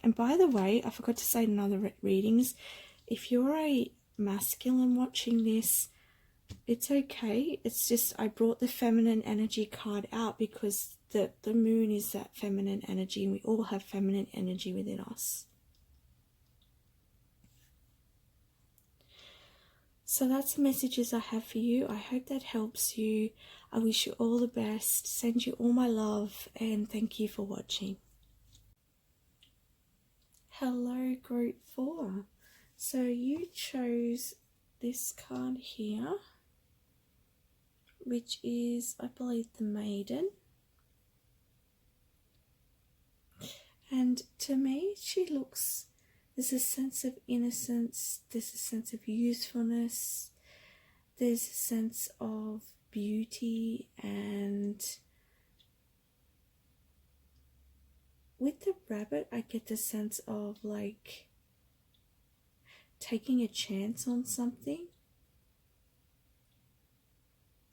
And by the way, I forgot to say in other readings, if you're a masculine watching this, it's okay. It's just I brought the feminine energy card out because the moon is that feminine energy, and we all have feminine energy within us. So that's the messages I have for you. I hope that helps you. I wish you all the best. Send you all my love, and thank you for watching. Hello, group 4. So you chose this card here, which is, I believe, the Maiden. And to me, she looks, there's a sense of innocence, there's a sense of youthfulness, there's a sense of beauty, and with the rabbit, I get the sense of like taking a chance on something.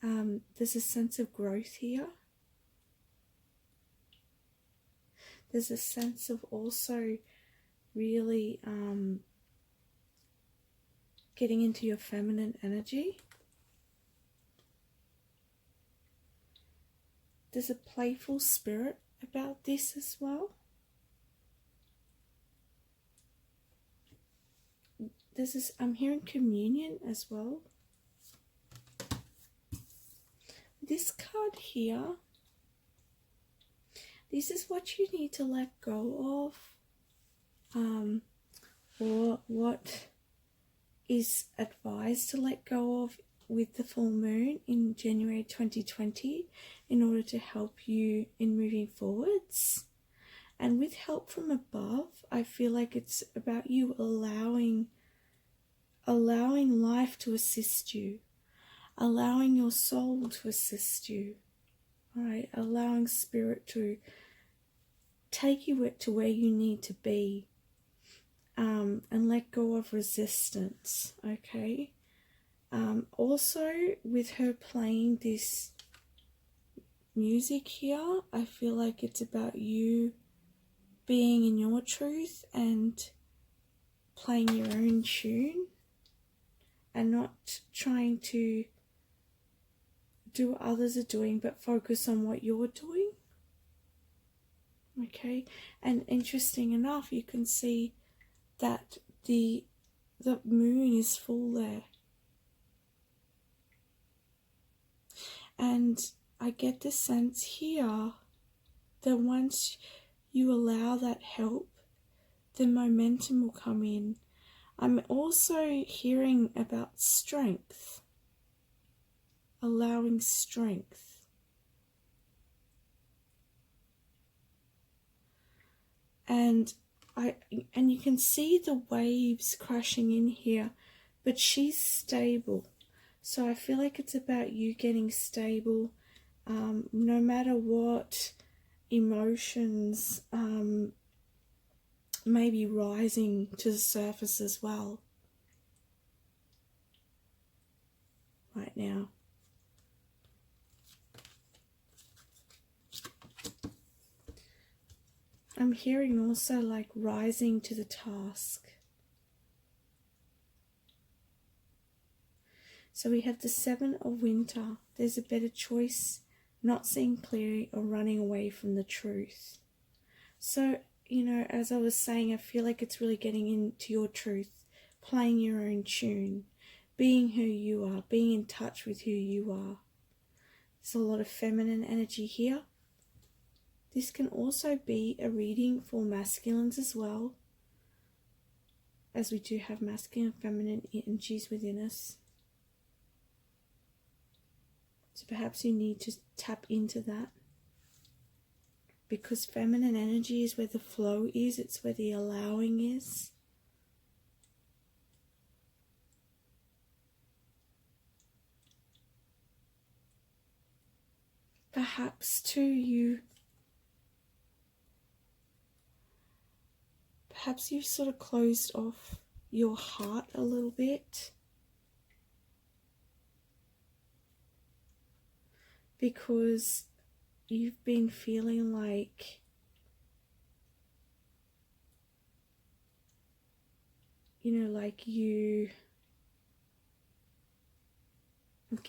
There's a sense of growth here. There's a sense of also really getting into your feminine energy. There's a playful spirit about this as well. There's this, I'm hearing communion as well. This card here, this is what you need to let go of, or what is advised to let go of with the full moon in January 2020 in order to help you in moving forwards. And with help from above, I feel like it's about you allowing life to assist you, allowing your soul to assist you, all right? Allowing spirit to take you to where you need to be, and let go of resistance, okay? Also, with her playing this music here, I feel like it's about you being in your truth and playing your own tune and not trying to do what others are doing, but focus on what you're doing. Okay, and interesting enough, you can see that the moon is full there. And I get the sense here that once you allow that help, the momentum will come in. I'm also hearing about strength, allowing strength. and you can see the waves crashing in here, but she's stable. So I feel like it's about you getting stable, no matter what emotions may be rising to the surface as well right now. I'm hearing also like rising to the task. So we have the Seven of Winter. There's a better choice, not seeing clearly or running away from the truth. So, you know, as I was saying, I feel like it's really getting into your truth, playing your own tune, being who you are, being in touch with who you are. There's a lot of feminine energy here. This can also be a reading for masculines as well, as we do have masculine and feminine energies within us. So perhaps you need to tap into that, because feminine energy is where the flow is, it's where the allowing is. Perhaps too perhaps you've sort of closed off your heart a little bit, because you've been feeling like, you know, like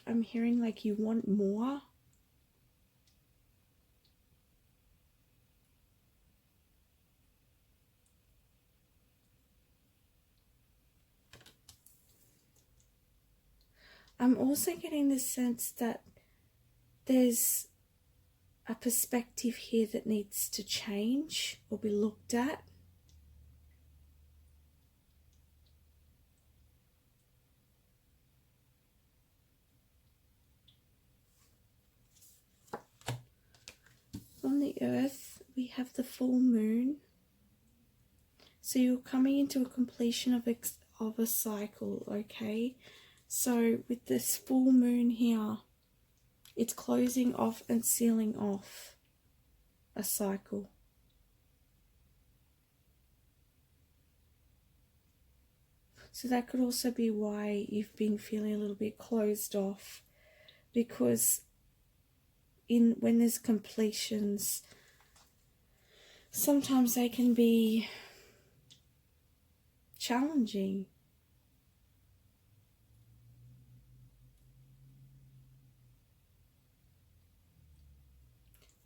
I'm hearing like you want more. I'm also getting the sense that there's a perspective here that needs to change or be looked at. On the earth, we have the full moon. So you're coming into a completion of a cycle, okay? So with this full moon here, it's closing off and sealing off a cycle. So that could also be why you've been feeling a little bit closed off, because when there's completions, sometimes they can be challenging.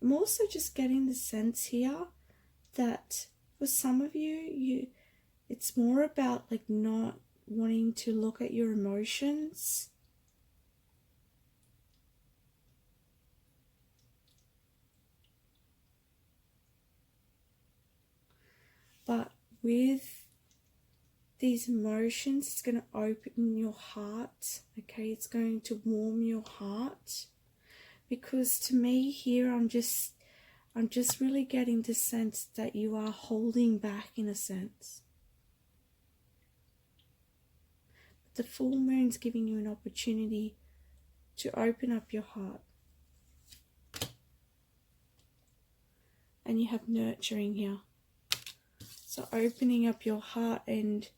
I'm also just getting the sense here that for some of you, it's more about like not wanting to look at your emotions. But with these emotions, it's going to open your heart, okay? It's going to warm your heart. Because to me here, I'm just really getting the sense that you are holding back in a sense. The full moon's giving you an opportunity to open up your heart. And you have nurturing here. So opening up your heart and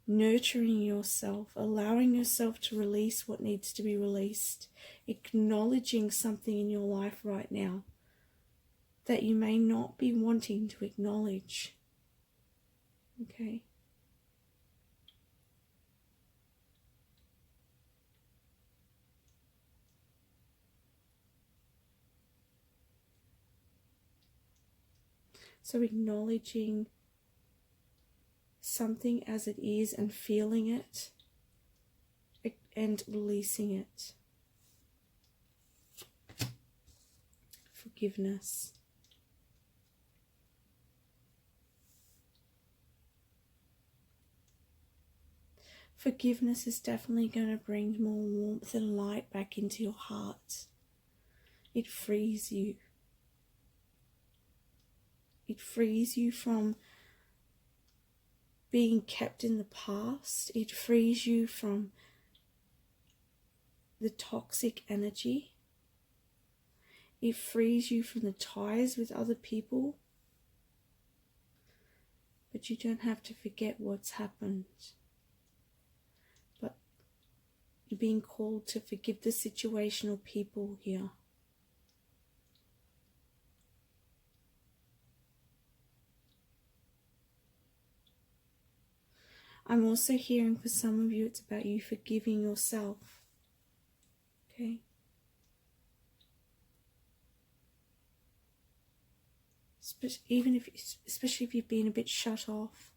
nurturing yourself, allowing yourself to release what needs to be released, acknowledging something in your life right now that you may not be wanting to acknowledge. Okay? So acknowledging something as it is and feeling it and releasing it. Forgiveness. Forgiveness is definitely going to bring more warmth and light back into your heart. It frees you. It frees you from being kept in the past. It frees you from the toxic energy. It frees you from the ties with other people. But you don't have to forget what's happened. But you're being called to forgive the situational people here. I'm also hearing for some of you it's about you forgiving yourself. Okay? Especially if you've been a bit shut off,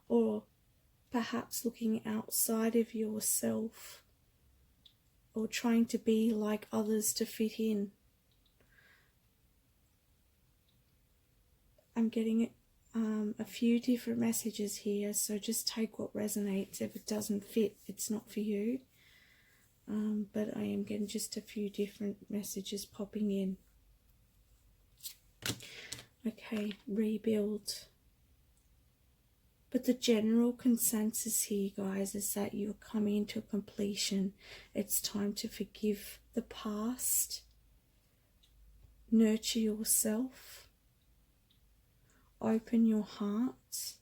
or perhaps looking outside of yourself, or trying to be like others to fit in. I'm getting a few different messages here, so just take what resonates. If it doesn't fit, it's not for you. But I am getting just a few different messages popping in. Okay, rebuild. But the general consensus here, guys, is that you're coming into a completion. It's time to forgive the past, nurture yourself, open your heart,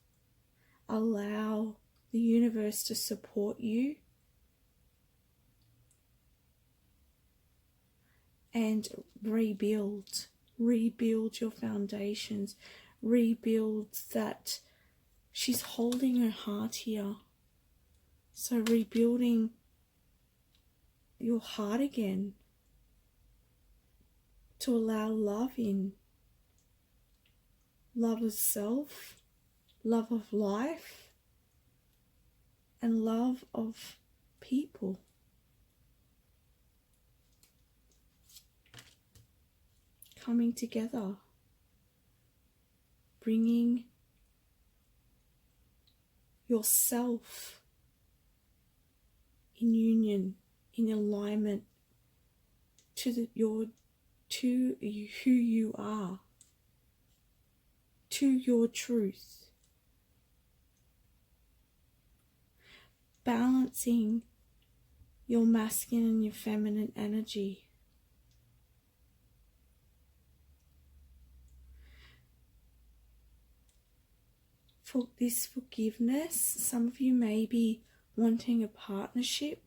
allow the universe to support you, and rebuild your foundations, rebuild that. She's holding her heart here, so rebuilding your heart again to allow love in, love of self, love of life, and love of people. Coming together, bringing yourself in union, in alignment to who you are, to your truth, balancing your masculine and your feminine energy. For this forgiveness, some of you may be wanting a partnership.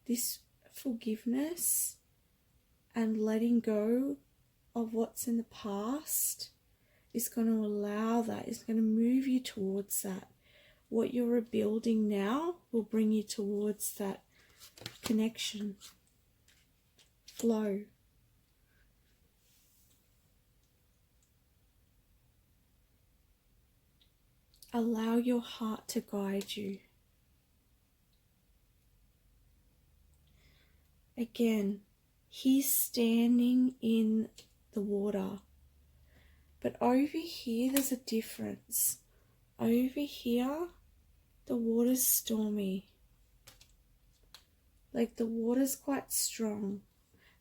This forgiveness and letting go of what's in the past is going to allow that, is going to move you towards that. What you're rebuilding now will bring you towards that connection, flow. Allow your heart to guide you. Again, he's standing in the water. But over here, there's a difference. Over here, the water's stormy. Like the water's quite strong.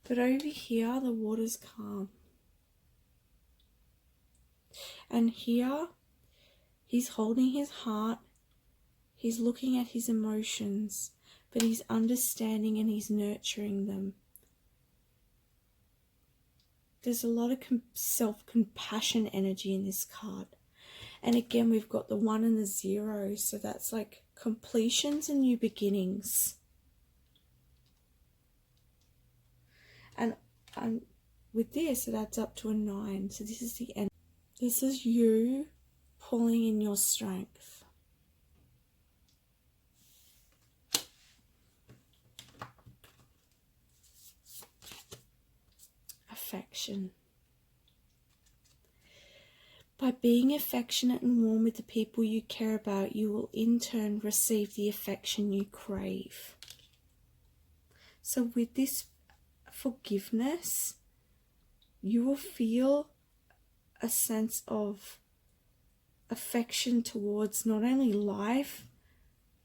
But over here, the water's calm. And here, he's holding his heart, he's looking at his emotions, but he's understanding and he's nurturing them. There's a lot of self-compassion energy in this card. And again, we've got the 1 and the 0, so that's like completions and new beginnings. And with this, it adds up to a 9, so this is the end. This is you pulling in your strength. Affection. By being affectionate and warm with the people you care about, you will in turn receive the affection you crave. So with this forgiveness, you will feel a sense of affection towards not only life,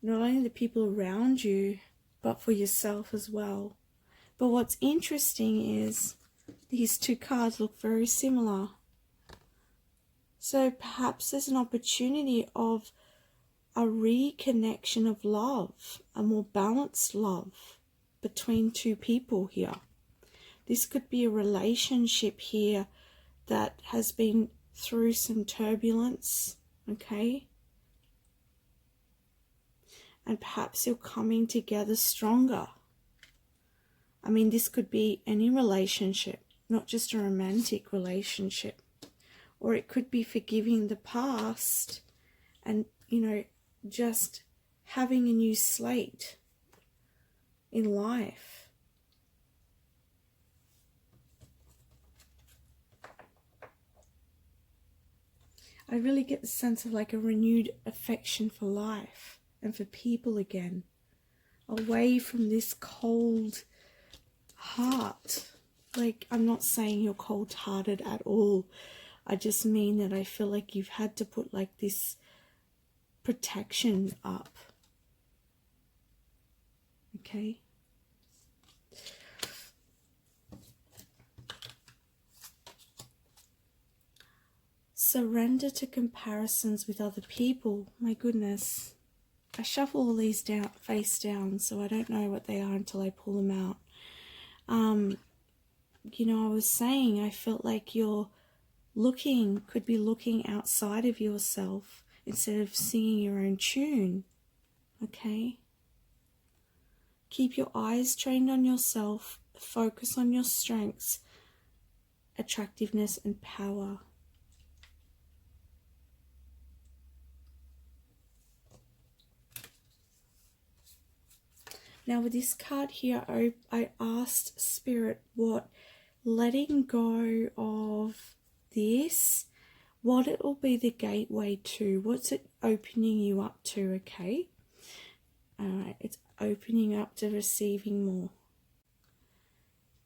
not only the people around you, but for yourself as well. But what's interesting is these two cards look very similar. So perhaps there's an opportunity of a reconnection of love, a more balanced love between two people here. This could be a relationship here that has been through some turbulence, okay? And perhaps you're coming together stronger. I mean, this could be any relationship, not just a romantic relationship. Or it could be forgiving the past and, just having a new slate in life. I really get the sense of like a renewed affection for life and for people again, away from this cold heart. Like, I'm not saying you're cold-hearted at all. I just mean that I feel like you've had to put like this protection up. Okay? Surrender to comparisons with other people. My goodness. I shuffle all these down, face down, so I don't know what they are until I pull them out. I was saying I felt like you're could be looking outside of yourself instead of singing your own tune. Okay? Keep your eyes trained on yourself. Focus on your strengths, attractiveness, and power. Now with this card here, I asked Spirit what letting go of this, what it will be the gateway to, what's it opening you up to, okay? Alright, it's opening up to receiving more.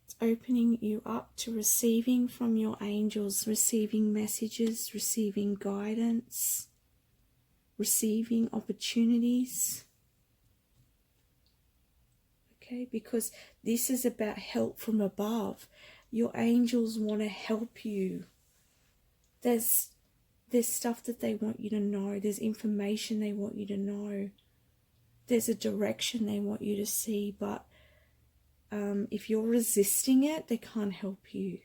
It's opening you up to receiving from your angels, receiving messages, receiving guidance, receiving opportunities. Okay, because this is about help from above. Your angels want to help you. There's stuff that they want you to know. There's information they want you to know. There's a direction they want you to see. But if you're resisting it, they can't help you.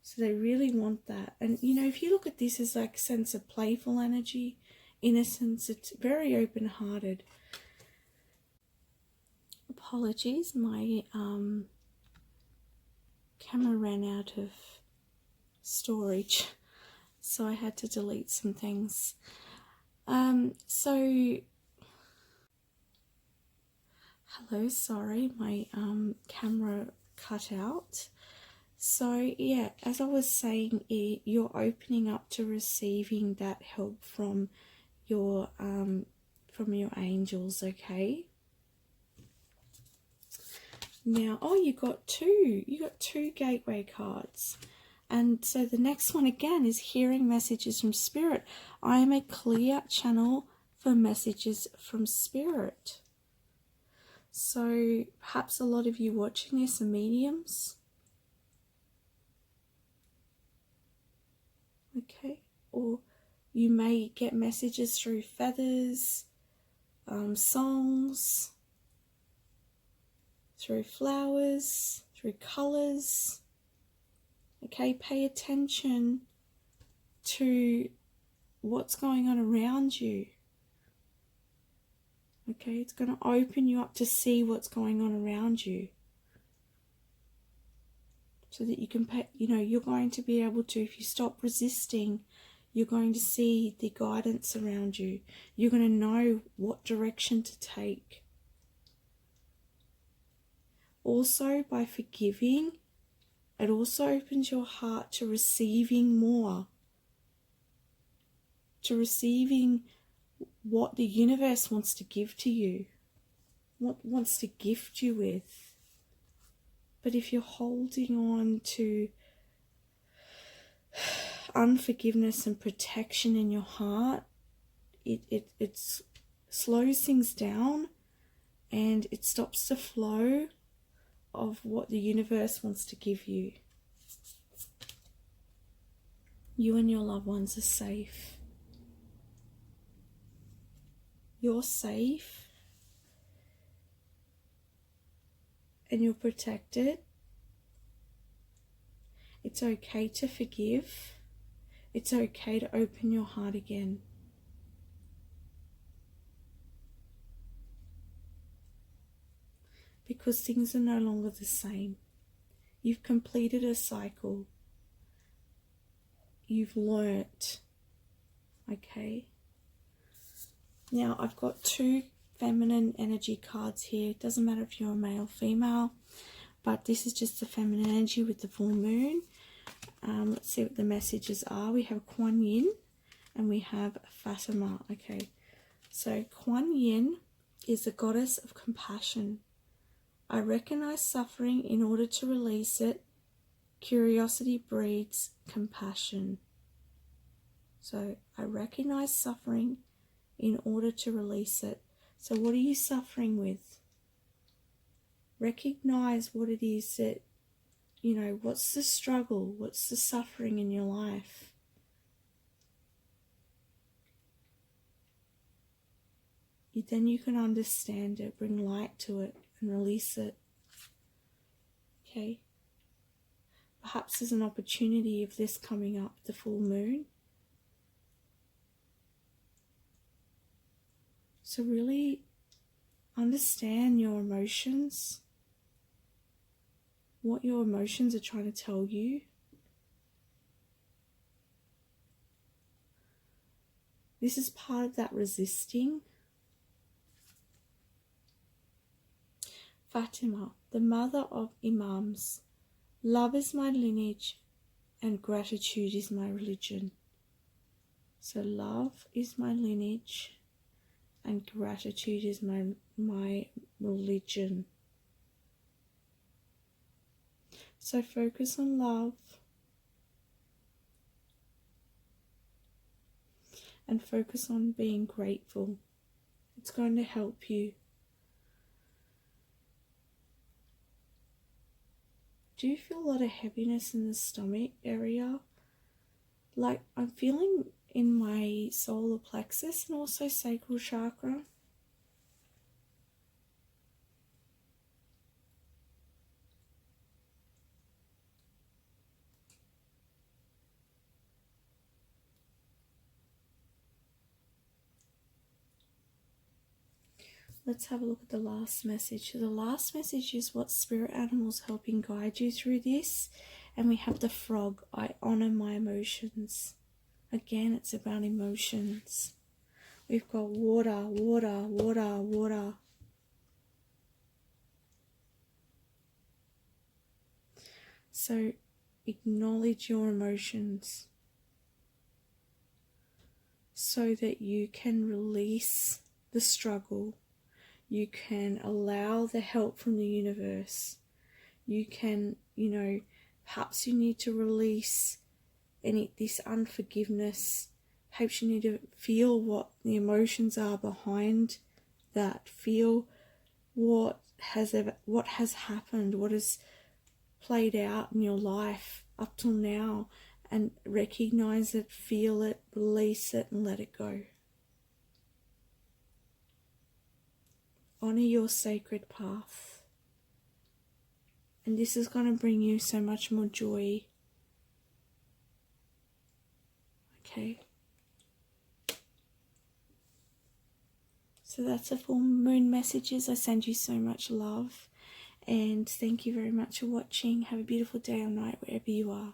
So they really want that. And, if you look at this as like a sense of playful energy, innocence, it's very open-hearted. Apologies, my camera ran out of storage, so I had to delete some things. Hello, sorry, my camera cut out. So yeah, as I was saying, you're opening up to receiving that help from your angels, okay? Now, you got two gateway cards. And so the next one again is hearing messages from Spirit. I am a clear channel for messages from Spirit. So perhaps a lot of you watching this are mediums. Okay, or you may get messages through feathers, songs, through flowers, through colours. Okay, pay attention to what's going on around you. Okay, it's going to open you up to see what's going on around you. So that you can pay, you're going to be able to, if you stop resisting, you're going to see the guidance around you. You're going to know what direction to take. Also, by forgiving, it also opens your heart to receiving more, to receiving what the universe wants to give to you, what wants to gift you with. But if you're holding on to unforgiveness and protection in your heart, it slows things down and it stops the flow of what the universe wants to give you. You and your loved ones are safe. You're safe and you're protected. It's okay to forgive. It's okay to open your heart again. Because things are no longer the same. You've completed a cycle. You've learnt. Okay? Now, I've got 2 feminine energy cards here. It doesn't matter if you're a male or female, but this is just the feminine energy with the full moon. Let's see what the messages are. We have Kuan Yin and we have Fatima. Okay, so Kuan Yin is the goddess of compassion. I recognize suffering in order to release it. Curiosity breeds compassion. So I recognize suffering in order to release it. So what are you suffering with? Recognize what it is that, what's the struggle? What's the suffering in your life? Then you can understand it, bring light to it, and release it. Okay? Perhaps there's an opportunity of this coming up, the full moon. So really understand your emotions, what your emotions are trying to tell you. This is part of that resisting. Fatima, the mother of Imams. Love is my lineage and gratitude is my religion. So love is my lineage and gratitude is my religion. So focus on love and focus on being grateful. It's going to help you. Do you feel a lot of heaviness in the stomach area? Like I'm feeling in my solar plexus and also sacral chakra. Let's have a look at the last message. So the last message is what spirit animals helping guide you through this. And we have the frog. I honor my emotions. Again, it's about emotions. We've got water, water, water, water. So acknowledge your emotions so that you can release the struggle. You can allow the help from the universe. You can, perhaps you need to release this unforgiveness. Perhaps you need to feel what the emotions are behind that. Feel what has happened, what has played out in your life up till now, and recognize it, feel it, release it, and let it go. Honor your sacred path. And this is going to bring you so much more joy. Okay. So that's the full moon messages. I send you so much love. And thank you very much for watching. Have a beautiful day or night wherever you are.